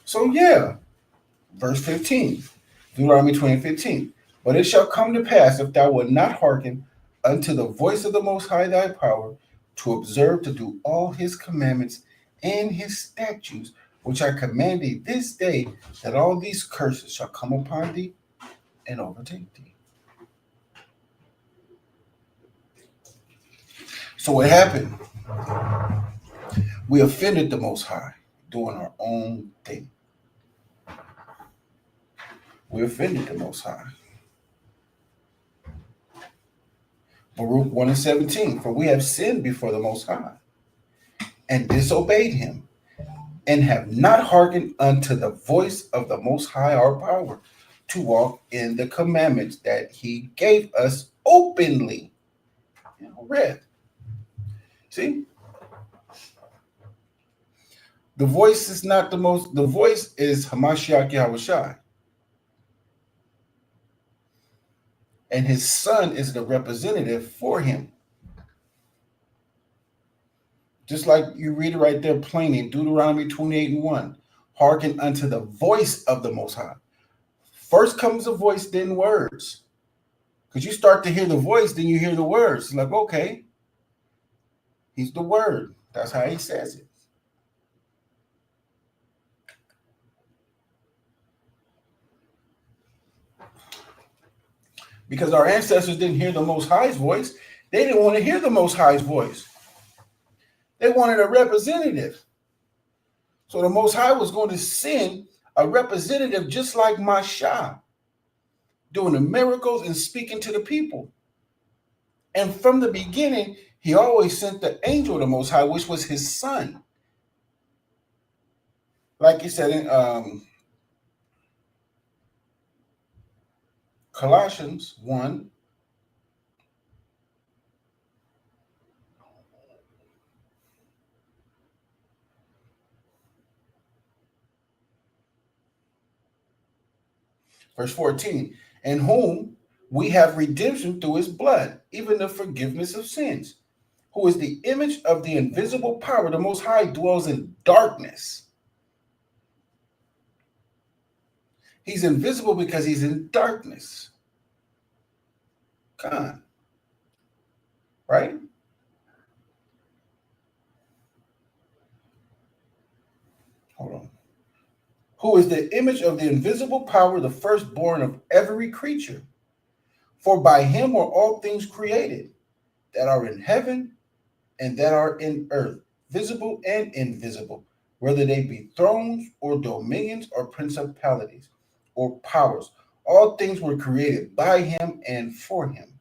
So yeah, verse 15, Deuteronomy 20:15. But it shall come to pass, if thou wilt not hearken unto the voice of the Most High thy power, to observe to do all his commandments and his statutes, which I command thee this day, that all these curses shall come upon thee and overtake thee. So what happened? We offended the Most High, doing our own thing. We offended the Most High. Baruch 1:17, for we have sinned before the Most High and disobeyed him, and have not hearkened unto the voice of the Most High our power, to walk in the commandments that he gave us openly. Read. See? The voice is not the voice is Hamashiach Yahushai. And his son is the representative for him. Just like you read it right there plainly in Deuteronomy 28:1. Hearken unto the voice of the Most High. First comes the voice, then words. Because you start to hear the voice, then you hear the words. It's like, okay, he's the word. That's how he says it. Because our ancestors didn't hear the Most High's voice. They didn't want to hear the Most High's voice. They wanted a representative. So the Most High was going to send a representative just like Mashiach, doing the miracles and speaking to the people. And from the beginning, he always sent the angel of the Most High, which was his son. Like he said in Colossians 1. Verse 14, in whom we have redemption through his blood, even the forgiveness of sins, who is the image of the invisible power. The Most High dwells in darkness. He's invisible because he's in darkness. Come on. Right? Hold on. Who is the image of the invisible power, the firstborn of every creature. For by him were all things created, that are in heaven and that are in earth, visible and invisible, whether they be thrones or dominions or principalities or powers. All things were created by him and for him.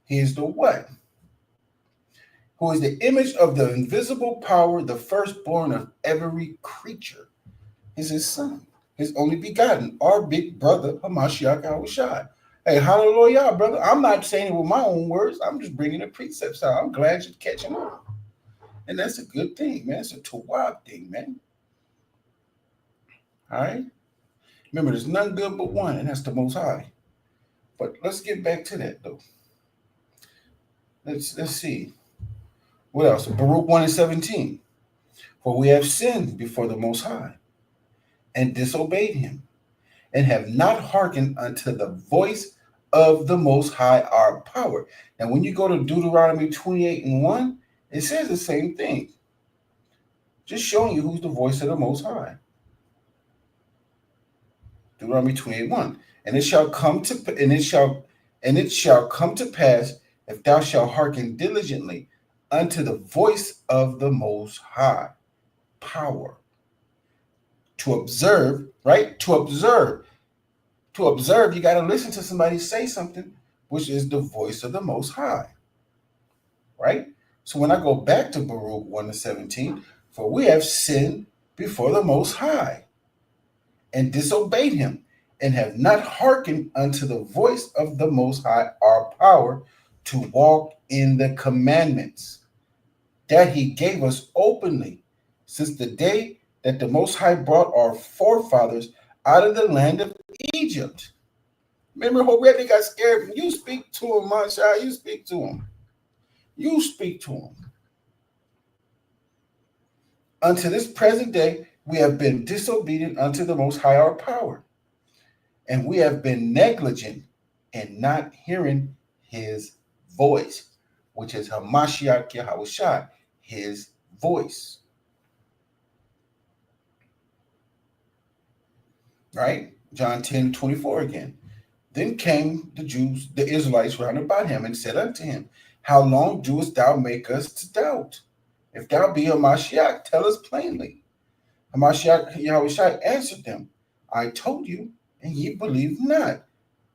He is the what? Who is the image of the invisible power, the firstborn of every creature. Is his son, his only begotten, our big brother, Hamashiach Yahushai. Hey, hallelujah, brother. I'm not saying it with my own words. I'm just bringing the precepts out. I'm glad you're catching on. And that's a good thing, man. It's a Tawab thing, man. All right? Remember, there's none good but one, and that's the Most High. But let's get back to that, though. Let's see. What else? Baruch 1:17. For we have sinned before the Most High, and disobeyed him, and have not hearkened unto the voice of the Most High our power. And when you go to Deuteronomy 28:1, it says the same thing. Just showing you who's the voice of the Most High. Deuteronomy 28:1. And it shall come to pass, if thou shalt hearken diligently unto the voice of the Most High power. To observe, right? To observe, you got to listen to somebody say something, which is the voice of the Most High, right? So when I go back to Baruch 1:17, for we have sinned before the Most High, and disobeyed him, and have not hearkened unto the voice of the Most High our power, to walk in the commandments that he gave us openly, since the day that the Most High brought our forefathers out of the land of Egypt. Remember, Horeb got scared. You speak to him, Mashai. You speak to him. You speak to him. Unto this present day, we have been disobedient unto the Most High our power, and we have been negligent in not hearing his voice, which is Hamashiach Yahushai, his voice. Right? John 10:24 again. Then came the Jews, the Israelites round about him, and said unto him, how long doest thou make us to doubt? If thou be a Mashiach, tell us plainly. Hamashiach Yahushai answered them, I told you, and ye believe not.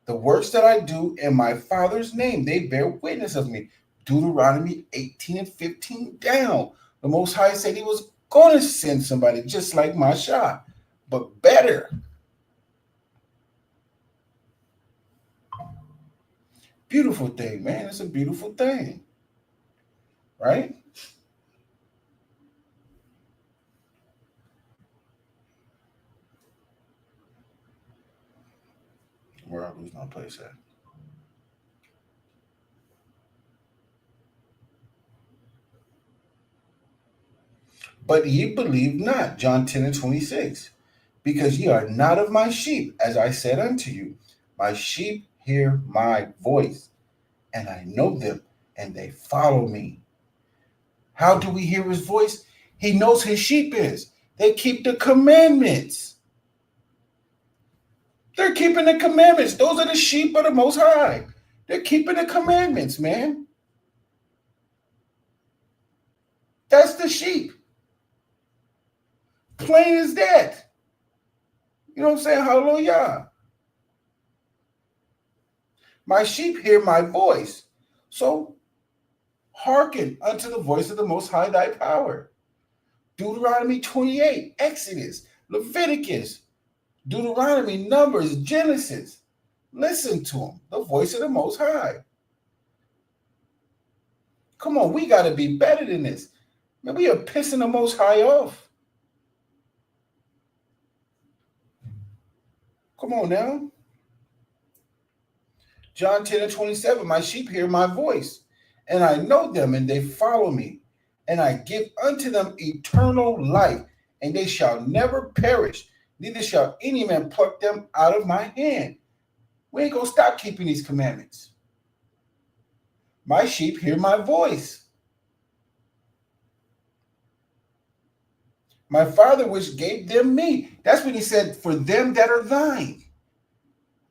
The works that I do in my Father's name, they bear witness of me. Deuteronomy 18:15 down. The Most High said he was Going to send somebody just like Masha, but better. Beautiful thing, man. It's a beautiful thing. Right? Where I lose my place at. But ye believe not, John 10 and 26, because ye are not of my sheep, as I said unto you. My sheep hear my voice, and I know them, and they follow me. How do we hear his voice? He knows his sheep is. They keep the commandments. They're keeping the commandments. Those are the sheep of the Most High. They're keeping the commandments, man. That's the sheep. Plain as that. You know what I'm saying? Hallelujah. My sheep hear my voice. So hearken unto the voice of the Most High thy power. Deuteronomy 28, Exodus, Leviticus, Deuteronomy, Numbers, Genesis. Listen to him, the voice of the Most High. Come on, we got to be better than this. Man, we are pissing the Most High off. Come on now. John 10 and 27, my sheep hear my voice, and I know them, and they follow me. And I give unto them eternal life, and they shall never perish, neither shall any man pluck them out of my hand. We ain't going to stop keeping these commandments. My sheep hear my voice. My Father which gave them me. That's what he said, for them that are thine.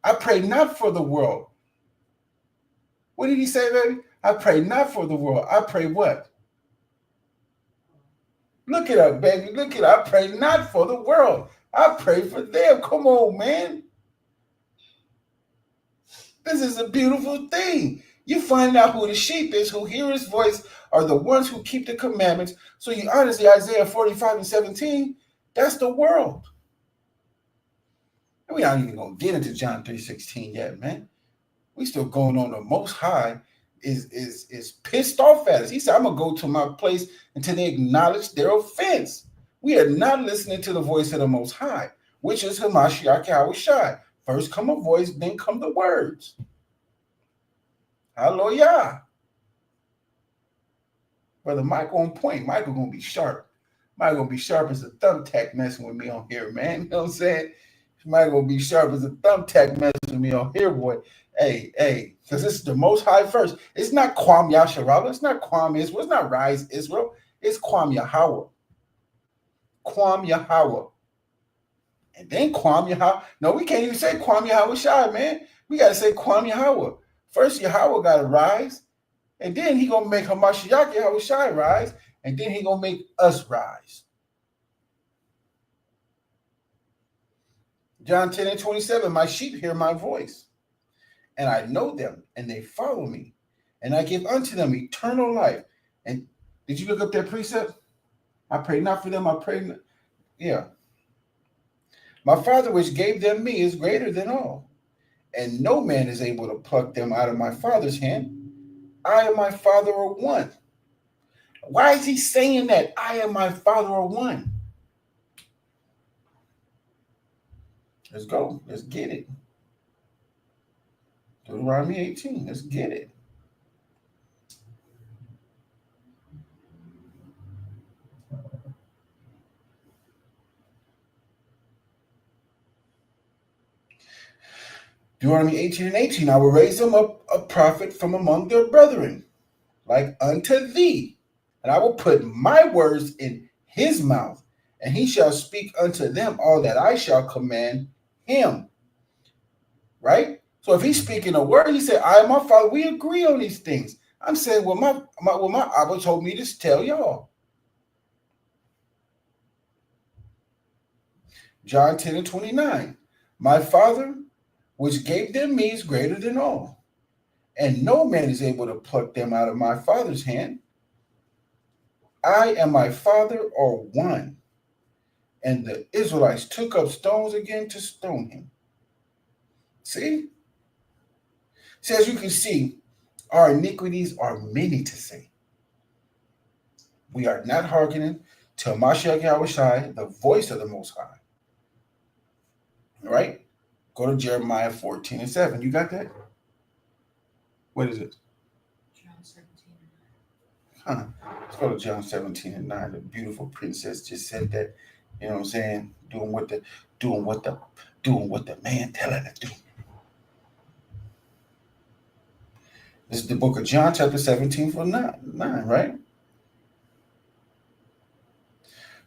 I pray not for the world. What did he say, baby? I pray not for the world. I pray what? Look it up, baby. Look it up. I pray not for the world. I pray for them. Come on, man. This is a beautiful thing. You find out who the sheep is, who hear his voice, are the ones who keep the commandments. So you honestly, Isaiah 45 and 17, that's the world. And we aren't even going to get into John 3:16 yet, man. We still going on. The Most High is pissed off at us. He said, I'm going to go to my place until they acknowledge their offense. We are not listening to the voice of the Most High, which is Hamashiach Yahushai. First come a voice, then come the words. Hallelujah. Brother Michael on point. Michael going to be sharp. Michael going to be sharp as a thumbtack messing with me on here, man. You know what I'm saying? Michael going to be sharp as a thumbtack messing with me on here, boy. Hey, because this is the Most High first. It's not Kwam Yasharallah. It's not Kwam Israel. It's not Rise Israel. It's Kwam Yahweh. Kwam Yahweh. And then Kwam Yahweh. No, we can't even say Kwam Yahweh Shai, man. We got to say Kwam Yahweh. First, Yahweh got to rise. And then he going to make Hamashiach Yahweh Shai rise. And then he going to make us rise. John 10 and 27, my sheep hear my voice. And I know them, and they follow me. And I give unto them eternal life. And did you look up that precept? I pray not for them, I pray not. Yeah. My Father which gave them me is greater than all. And no man is able to pluck them out of my Father's hand. I and my Father are one. Why is he saying that? I and my Father are one. Let's go. Let's get it. Deuteronomy 18. Let's get it. Deuteronomy 18 and 18. I will raise them up a prophet from among their brethren, like unto thee. And I will put my words in his mouth, and he shall speak unto them all that I shall command him. Right? So if he's speaking a word, he said, I and my Father, we agree on these things. I'm saying, well, my Abba told me to tell y'all. John 10 and 29. My Father, which gave them me, is greater than all. And no man is able to pluck them out of my Father's hand. I and my Father are one. And the Israelites took up stones again to stone him. See? See, as you can see, our iniquities are many to say. We are not hearkening to Mashiach Yahushai, the voice of the Most High. All right? Go to Jeremiah 14 and 7. You got that? What is it? John 17 Huh. Let's go to John 17 and 9. The beautiful princess just said that, you know what I'm saying? Doing what the man tell her to do. This is the book of John, chapter 17, for 9, right?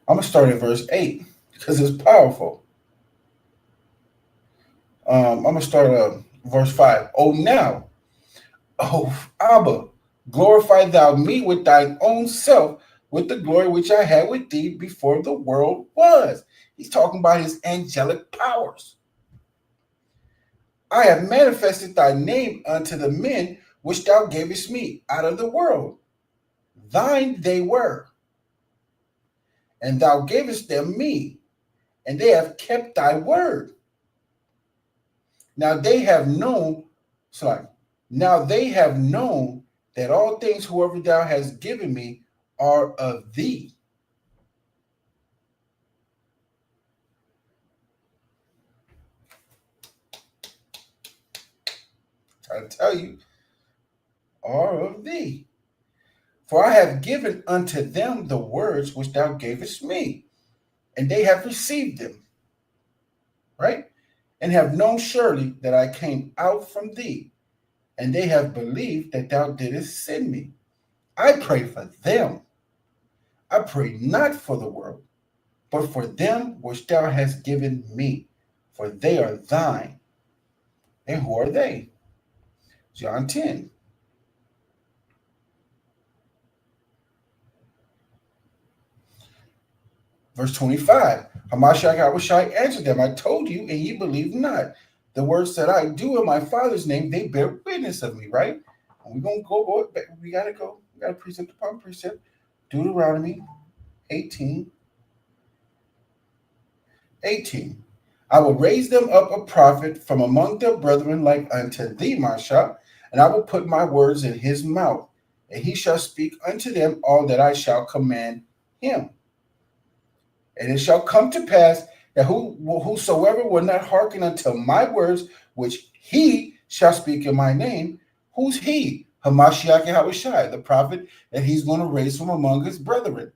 I'm gonna start at verse 8 because it's powerful. I'm gonna start verse 5. Oh now, oh Abba, glorify thou me with thine own self, with the glory which I had with thee before the world was. He's talking about his angelic powers. I have manifested thy name unto the men which thou gavest me out of the world. Thine they were, and thou gavest them me, and they have kept thy word. Now they have known, now they have known that all things whoever thou hast given me are of thee. I tell you, are of thee. For I have given unto them the words which thou gavest me, and they have received them, right? And have known surely that I came out from thee, and they have believed that thou didst send me. I pray for them. I pray not for the world, but for them which thou hast given me, for they are thine. And who are they? John 10. Verse 25. Hamashiach Yahushai answered them, I told you, and ye believe not. The words that I do in my Father's name, they bear witness of me, right? And we're going to go back. We got to go. We got to precept upon precept. Deuteronomy 18. 18. I will raise them up a prophet from among their brethren like unto thee, Masha, and I will put my words in his mouth, and he shall speak unto them all that I shall command him. And it shall come to pass that whosoever will not hearken unto my words, which he shall speak in my name, who's he? Hamashiach Yahushai, the prophet that he's going to raise from among his brethren,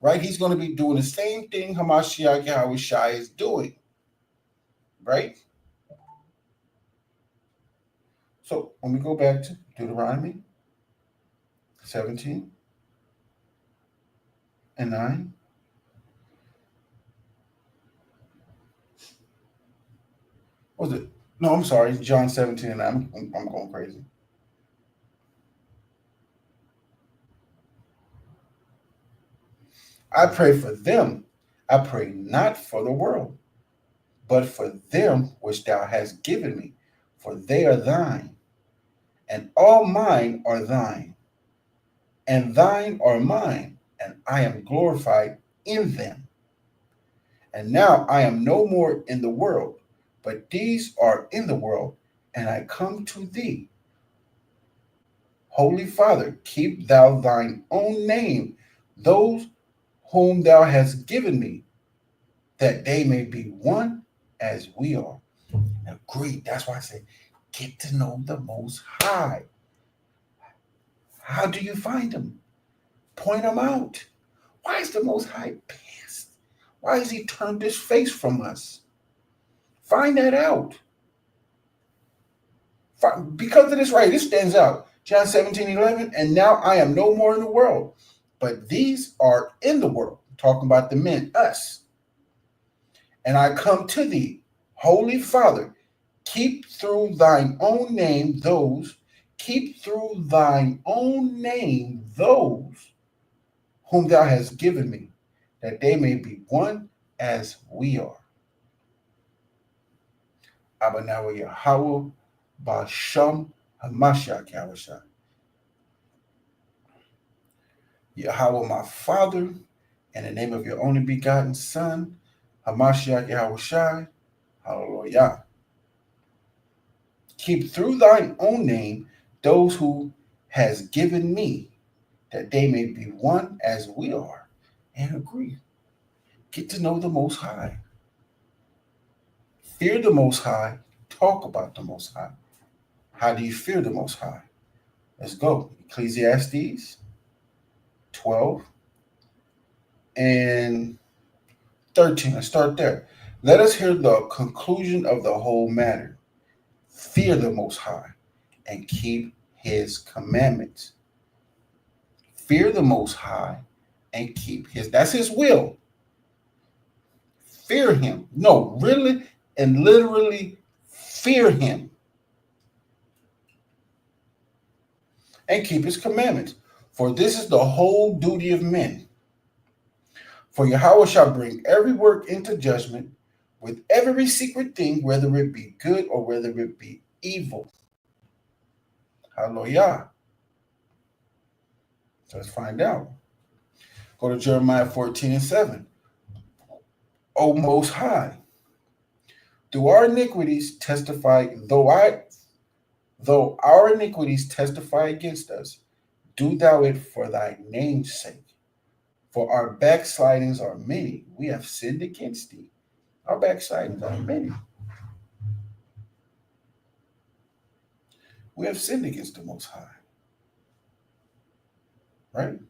right? He's going to be doing the same thing Hamashiach Yahushai is doing, right? So when we go back to Deuteronomy 17 and 9, what was it? No, I'm sorry, John 17 and 9. I'm going crazy. I pray for them. I pray not for the world, but for them which thou hast given me, for they are thine, and all mine are thine, and thine are mine, and I am glorified in them. And now I am no more in the world, but these are in the world, and I come to thee. Holy Father, keep thou thine own name, those whom thou hast given me, that they may be one as we are. Agreed. That's why I say, get to know the Most High. How do you find him? Point him out. Why is the Most High pissed? Why has he turned his face from us? Find that out. Because of this right, this stands out. John 17:11, and now I am no more in the world, but these are in the world. Talking about the men, us. And I come to thee, Holy Father, keep through thine own name those whom thou hast given me, that they may be one as we are. Abanawa Yahweh Basham Hamashiach Yahushua. Yahweh, my Father, in the name of your only begotten Son, Hamashiach Yahushai, hallelujah. Keep through thine own name those who has given me, that they may be one as we are, and agree. Get to know the Most High. Fear the Most High. Talk about the Most High. How do you fear the Most High? Let's go. Ecclesiastes 12 and 13. Let's start there. Let us hear the conclusion of the whole matter. Fear the Most High and keep his commandments. Fear the Most High and keep his, that's his will. Fear him. No, really and literally fear him and keep his commandments. For this is the whole duty of men. For Yahweh shall bring every work into judgment with every secret thing, whether it be good or whether it be evil. Hallelujah. So let's find out. Go to Jeremiah 14 and 7. O Most High, do our iniquities testify, though our iniquities testify against us, do thou it for thy name's sake. For our backslidings are many. We have sinned against thee. Our backslidings are many. We have sinned against the Most High. Right?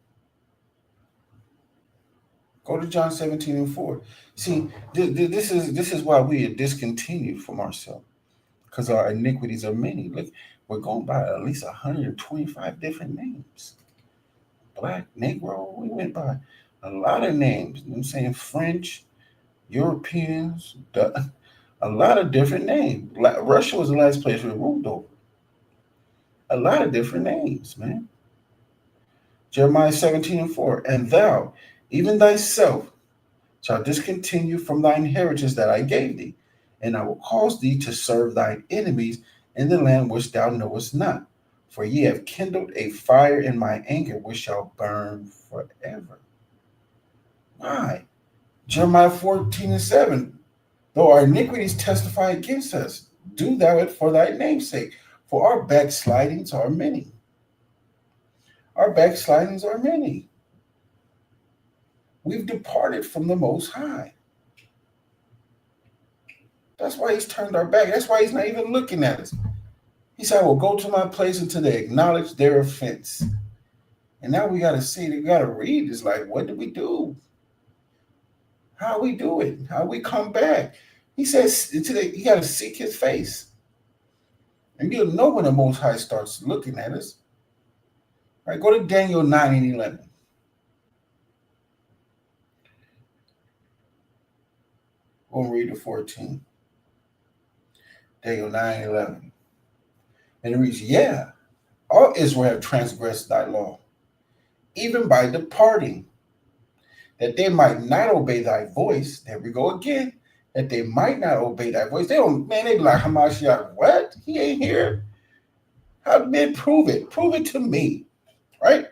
Go to John 17 and 4. See, this is why we are discontinued from ourselves, because our iniquities are many. Look, we're going by at least 125 different names. Black, Negro, we went by a lot of names. You know what I'm saying? French, Europeans, a lot of different names. Russia was the last place we ruled over. A lot of different names, man. Jeremiah 17 and 4. And thou, even thyself, shall discontinue from thy inheritance that I gave thee, and I will cause thee to serve thine enemies in the land which thou knowest not. For ye have kindled a fire in my anger, which shall burn forever. Why? Jeremiah 14 and 7. Though our iniquities testify against us, do thou it for thy name's sake. For our backslidings are many. Our backslidings are many. We've departed from the Most High. That's why he's turned our back. That's why he's not even looking at us. He said, I will go to my place until they acknowledge their offense. And now we got to see, we got to read. It's like, what do we do? How we do it? How we come back? He says, you got to seek his face. And you'll know when the Most High starts looking at us. All right, go to Daniel 9 and 11. We'll read the 14. Daniel 9 and 11. And it reads, yeah, all Israel have transgressed thy law, even by departing, that they might not obey thy voice. There we go again. That they might not obey thy voice. They be like, Hamashiach, what? He ain't here. How did prove it? Prove it to me. Right?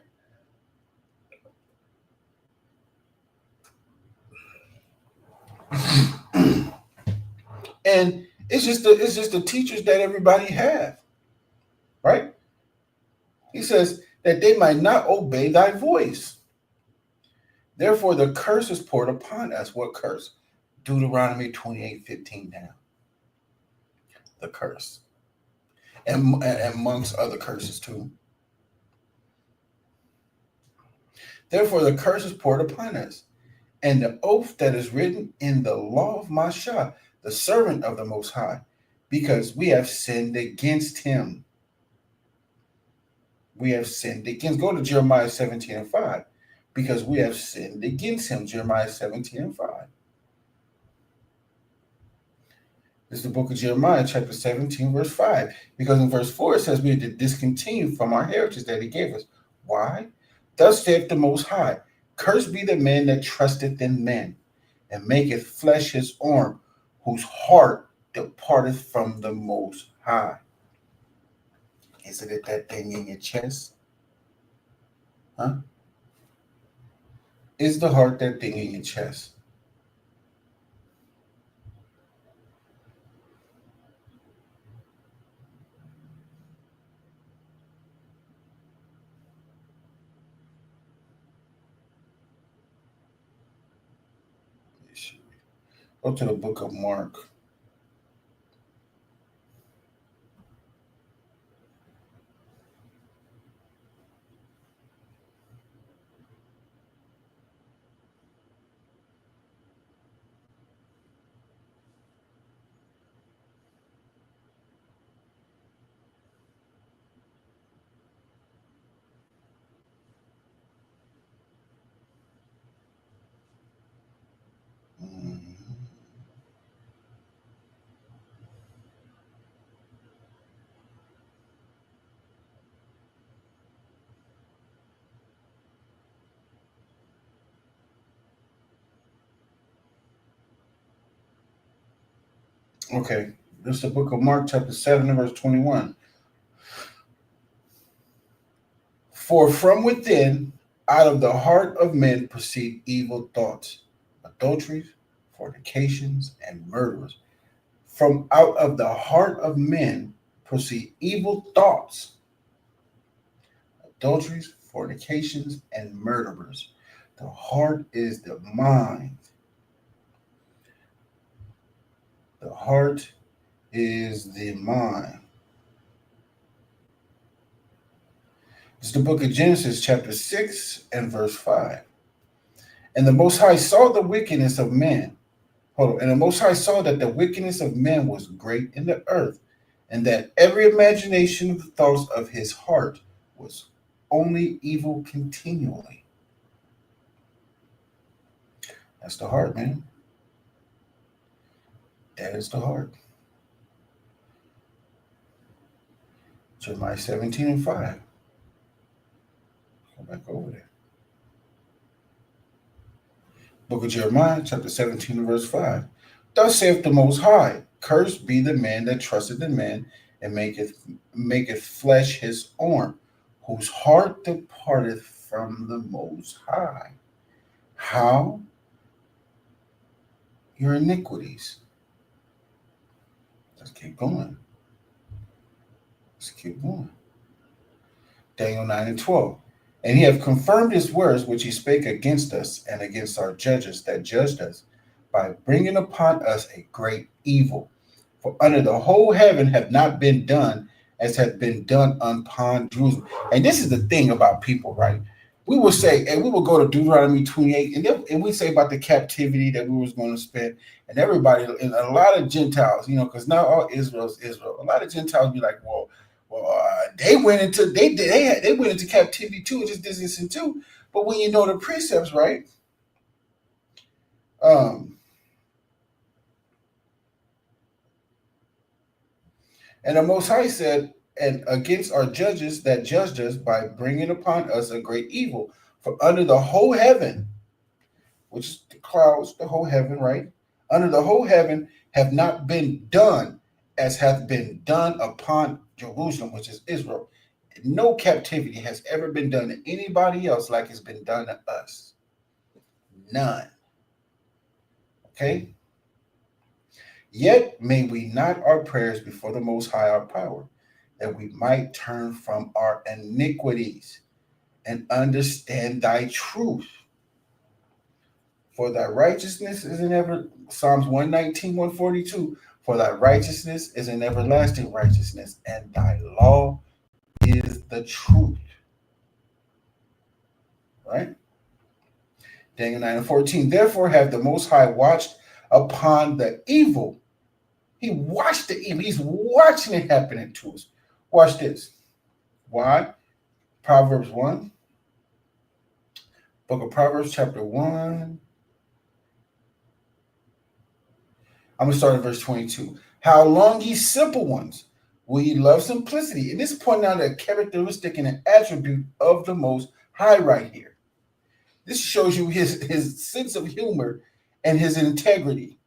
And it's just the teachers that everybody have. Right? He says that they might not obey thy voice. Therefore, the curse is poured upon us. What curse? Deuteronomy 28:15 down. The curse. And amongst other curses too. Therefore, the curse is poured upon us. And the oath that is written in the law of Mashah, the servant of the Most High, because we have sinned against him. We have sinned against. Go to Jeremiah 17 and 5. Because we have sinned against him. Jeremiah 17 and 5. This is the book of Jeremiah, chapter 17, verse 5. Because in verse 4, it says we are to discontinue from our heritage that he gave us. Why? Thus saith the Most High, cursed be the man that trusteth in men, and maketh flesh his arm, whose heart departeth from the Most High. Isn't it that thing in your chest? Huh? Is the heart that thing in your chest? Go to the book of Mark. Mhm. Okay, this is the book of Mark, chapter 7, and verse 21. For from within, out of the heart of men proceed evil thoughts, adulteries, fornications, and murders. From out of the heart of men proceed evil thoughts, adulteries, fornications, and murderers. The heart is the mind. The heart is the mind. It's the book of Genesis, chapter 6, and verse 5. And the Most High saw the wickedness of men. Hold on. And the Most High saw that the wickedness of men was great in the earth, and that every imagination of the thoughts of his heart was only evil continually. That's the heart, man. That is the heart. Jeremiah 17 and 5. Go back over there. Book of Jeremiah, chapter 17 and verse 5. Thus saith the Most High, cursed be the man that trusteth in man, and maketh flesh his arm, whose heart departeth from the Most High. How? Your iniquities. Let's keep going. Let's keep going. Daniel 9 and 12. And he hath confirmed his words which he spake against us and against our judges that judged us, by bringing upon us a great evil. For under the whole heaven have not been done as hath been done upon Jerusalem. And this is the thing about people, right? We will say, and we will go to Deuteronomy 28, and we say about the captivity that we was going to spend, and everybody, and a lot of Gentiles, because not all Israel is Israel. A lot of Gentiles be like, well, they went into they went into captivity too, just this and too. But when you know the precepts, right? And the Most High said, and against our judges that judged us, by bringing upon us a great evil. For under the whole heaven, which is the clouds, the whole heaven, right? Under the whole heaven have not been done as hath been done upon Jerusalem, which is Israel. No captivity has ever been done to anybody else like it's been done to us. None. Okay? Yet may we not our prayers before the Most High our power, that we might turn from our iniquities and understand thy truth. For thy righteousness is an ever, Psalms 119, 142. For thy righteousness is an everlasting righteousness, and thy law is the truth. Right? Daniel 9 and 14. Therefore have the Most High watched upon the evil. He watched the evil. He's watching it happening to us. Watch this. Why? Proverbs 1. Book of Proverbs, chapter 1. I'm going to start at verse 22. How long, ye simple ones, will ye love simplicity? And this is pointing out a characteristic and an attribute of the Most High right here. This shows you his sense of humor and his integrity.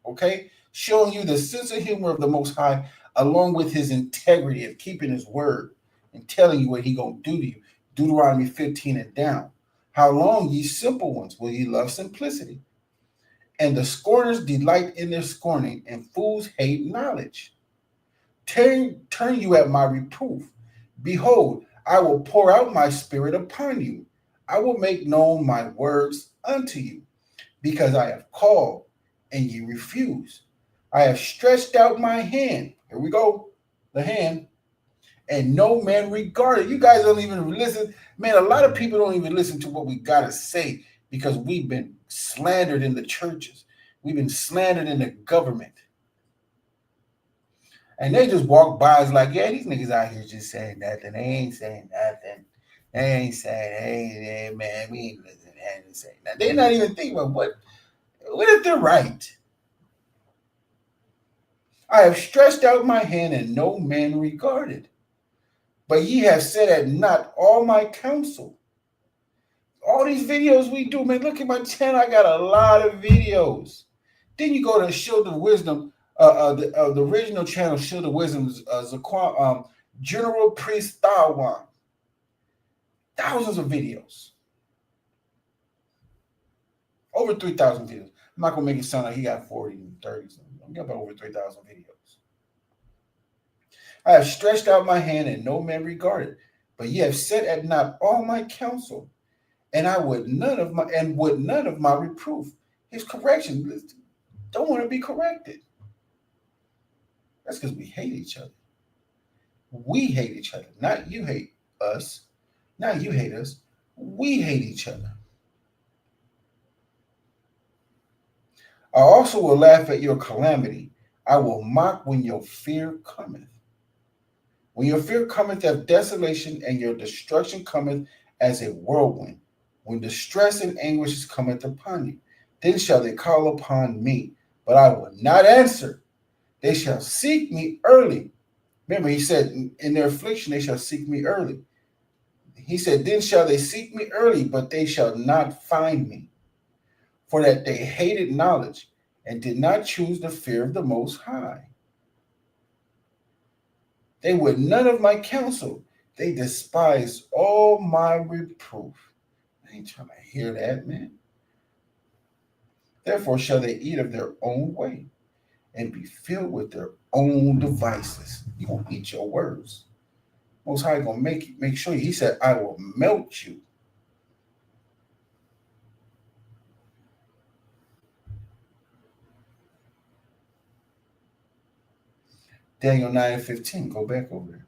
Okay? Showing you the sense of humor of the Most High, along with his integrity of keeping his word and telling you what he going to do to you. Deuteronomy 15 and down. How long, ye simple ones, will ye love simplicity? And the scorners delight in their scorning, and fools hate knowledge. Turn you at my reproof. Behold, I will pour out my spirit upon you. I will make known my words unto you, because I have called and ye refuse. I have stretched out my hand. Here we go, the hand, and no man regarded. You guys don't even listen. Man, a lot of people don't even listen to what we got to say because we've been slandered in the churches. We've been slandered in the government. And they just walk by us like, yeah, these niggas out here just saying nothing. They ain't saying nothing. They ain't saying, hey man, we ain't listening. They ain't saying nothing. They're not even thinking about what if they're right. I have stretched out my hand and no man regarded. But ye have set at naught all my counsel. All these videos we do, man, look at my channel. I got a lot of videos. Then you go to Shield of Wisdom, the original channel, Shield of Wisdom, Zaquan, General Priest Thawan. Thousands of videos. Over 3,000 videos. I'm not going to make it sound like he got 40 and 30. I'm got about over 3,000 videos. I have stretched out my hand and no man regarded, but ye have set at naught all my counsel, and I would none of my reproof. His correction, don't want to be corrected. That's because we hate each other. We hate each other. Not you hate us. Not you hate us. We hate each other. I also will laugh at your calamity. I will mock when your fear cometh. When your fear cometh as desolation, and your destruction cometh as a whirlwind, when distress and anguish cometh upon you, then shall they call upon me, but I will not answer. They shall seek me early. Remember, he said, in their affliction, they shall seek me early. He said, then shall they seek me early, but they shall not find me. For that they hated knowledge and did not choose the fear of the Most High. They would none of my counsel. They despised all my reproof. I ain't trying to hear that, man. Therefore shall they eat of their own way and be filled with their own devices. You gonna eat your words. Most High gonna make sure. He said, I will melt you. Daniel 9:15. Go back over there.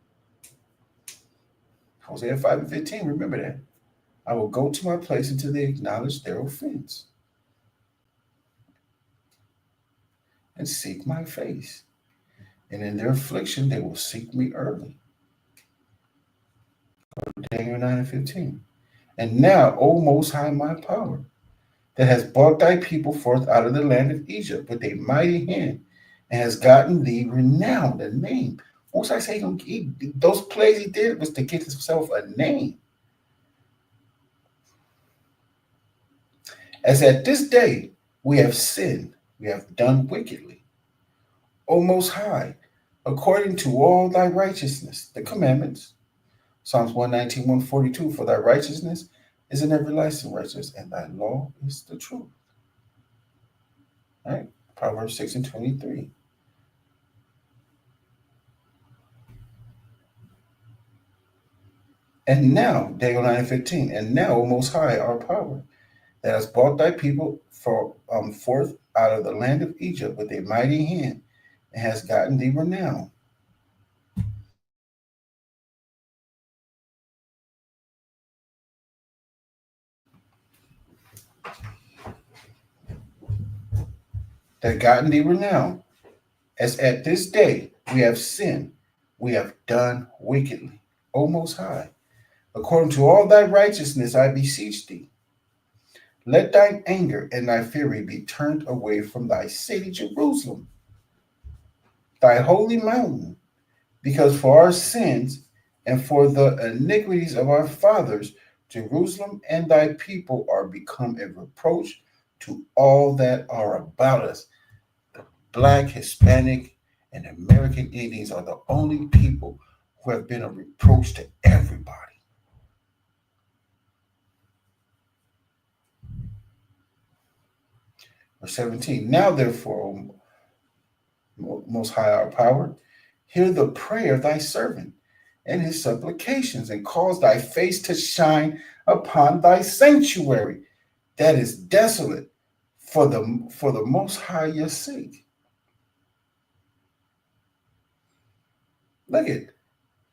Hosea 5:15. Remember that. I will go to my place until they acknowledge their offense and seek my face. And in their affliction, they will seek me early. Daniel 9:15. And now, O Most High, my power, that has brought thy people forth out of the land of Egypt with a mighty hand, and has gotten thee renowned, a name. Most High say those plays he did was to get himself a name. As at this day we have sinned, we have done wickedly. O Most High, according to all thy righteousness, the commandments. Psalms 119, 142, for thy righteousness is an everlasting righteousness, and thy law is the truth. All right? Proverbs 6:23. And now, Daniel 9:15, and now, O Most High, our power, that has brought thy people forth out of the land of Egypt with a mighty hand, and has gotten thee renown. That gotten thee renown. As at this day we have sinned, we have done wickedly. O Most High, according to all thy righteousness, I beseech thee, let thine anger and thy fury be turned away from thy city Jerusalem, thy holy mountain, because for our sins and for the iniquities of our fathers, Jerusalem and thy people are become a reproach to all that are about us. The Black, Hispanic, and American Indians are the only people who have been a reproach to everybody. Or 17. Now, therefore, Most High, our power, hear the prayer of thy servant and his supplications, and cause thy face to shine upon thy sanctuary that is desolate for the Most High your sake. Look at,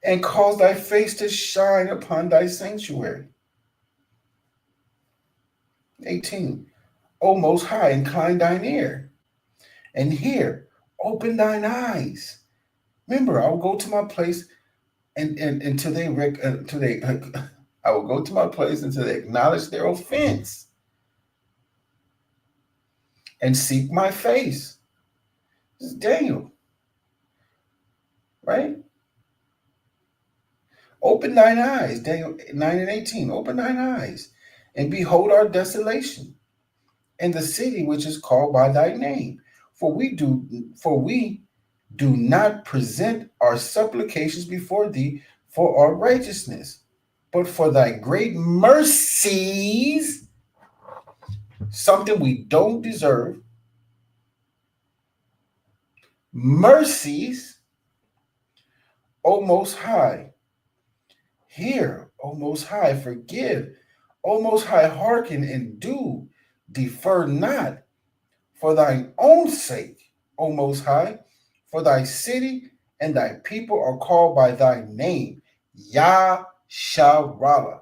and cause thy face to shine upon thy sanctuary. 18. O Most High, incline thine ear and hear, open thine eyes. Remember, I will go to my place and until they I will go to my place until they acknowledge their offense and seek my face. This is Daniel, right? Open thine eyes, Daniel 9 and 18. Open thine eyes and behold our desolation and the city which is called by thy name. For we do not present our supplications before thee for our righteousness, but for thy great mercies, something we don't deserve. Mercies, O Most High. Hear, O Most High, forgive. O Most High, hearken and do. Defer not for thine own sake, O Most High, for thy city and thy people are called by thy name, Yasharallah.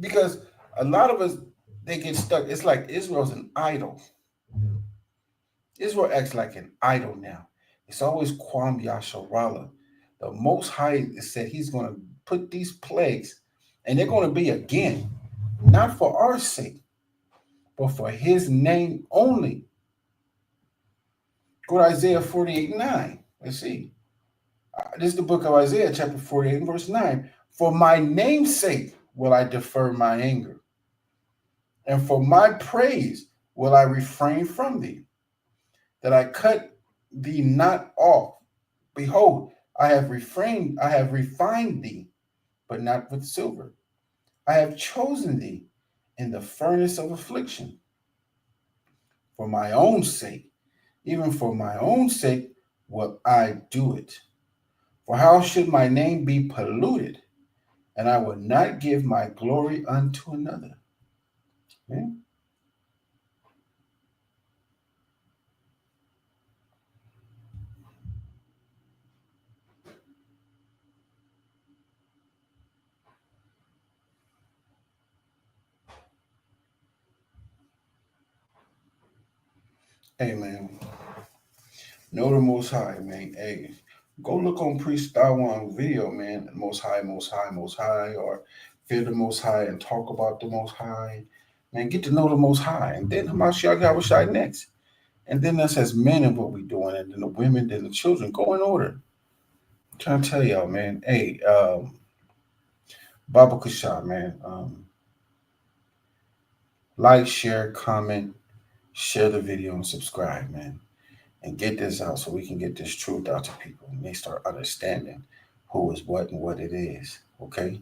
Because a lot of us, they get stuck. It's like Israel's an idol. Israel acts like an idol now. It's always Kwam Yasharallah. The Most High said he's going to put these plagues, and they're going to be again, not for our sake, but for his name only. Go to Isaiah 48:9. Let's see. This is the book of Isaiah, chapter 48, and verse 9. For my name's sake will I defer my anger, and for my praise will I refrain from thee, that I cut thee not off. Behold, I have refined thee, but not with silver. I have chosen thee in the furnace of affliction. For my own sake, even for my own sake, will I do it. For how should my name be polluted? And I will not give my glory unto another. Okay? Hey, man. Know the Most High, man. Hey, go look on Priest Dawan video, man. Most High, Most High, Most High, or fear the Most High and talk about the Most High. Man, get to know the Most High. And then Hamashiach Yahushai next. And then us as men and what we doing. And then the women, then the children. Go in order. I'm trying to tell y'all, man. Hey, Baba Kushah, man. Like, share, comment, share the video, and subscribe, man. And get this out so we can get this truth out to people and they start understanding who is what and what it is. Okay.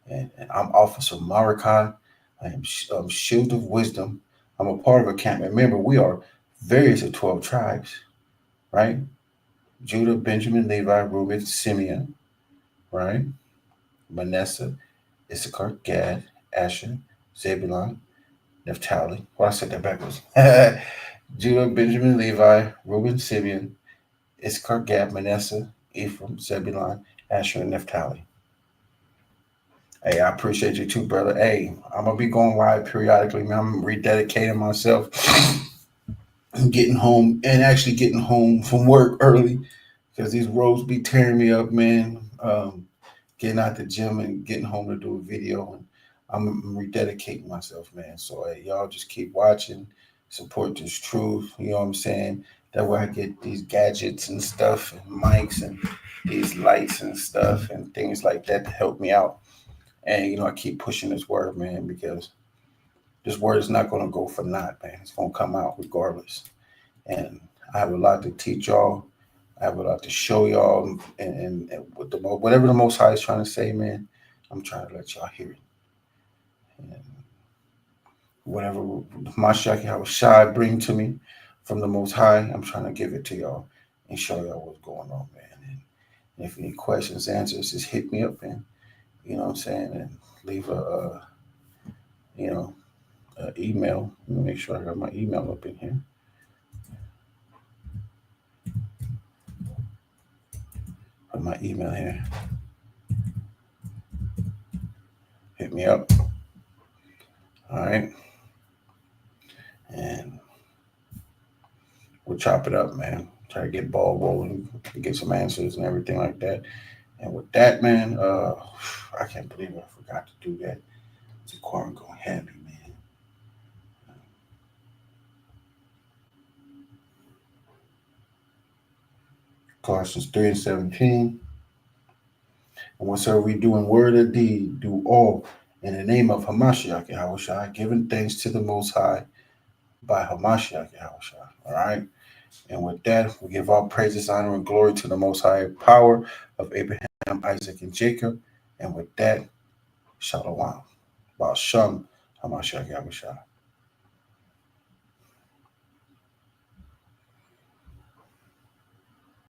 And I'm Officer Marikai. I am Shield of Wisdom. I'm a part of a camp. Remember, we are various of 12 tribes, right? Judah, Benjamin, Levi, Reuben, Simeon, right? Manasseh, Issachar, Gad, Asher, Zebulun, Naphtali. Well, I said that backwards. Judah, Benjamin, Levi, Reuben, Simeon, Issachar, Gad, Manasseh, Ephraim, Zebulun, Asher, and Naphtali. Hey, I appreciate you too, brother. Hey, I'm gonna be going live periodically, man. I'm rededicating myself, getting home and actually getting home from work early because these roads be tearing me up, man. Getting out the gym and getting home to do a video, and I'm rededicating myself, man. So hey, y'all just keep watching, support this truth. You know what I'm saying? That way I get these gadgets and stuff, and mics and these lights and stuff and things like that to help me out. And I keep pushing this word, man, because this word is not going to go for naught, man. It's going to come out regardless. And I have a lot to teach y'all. I have a lot to show y'all, and with whatever the Most High is trying to say, man, I'm trying to let y'all hear it. And Whatever Mashiach Yahushua bring to me from the Most High, I'm trying to give it to y'all and show y'all what's going on, man. And if any questions, answers, just hit me up and you know what I'm saying, and leave a you know email. Let me make sure I got my email up in here. Put my email here. Hit me up. All right, and we'll chop it up, man. Try to get ball rolling, get some answers and everything like that. And with that, man, I can't believe I forgot to do that. It's a Quorum going heavy, man. Colossians 3:17. And whatsoever we do in word or deed, do all in the name of Hamashiach Yahushua, giving thanks to the Most High by Hamashiach Yahushua. All right. And with that, we give all praises, honor, and glory to the Most High power of Abraham, Isaac, and Jacob. And with that, Shalom. Ba'ashem Hamashiach Yahushua.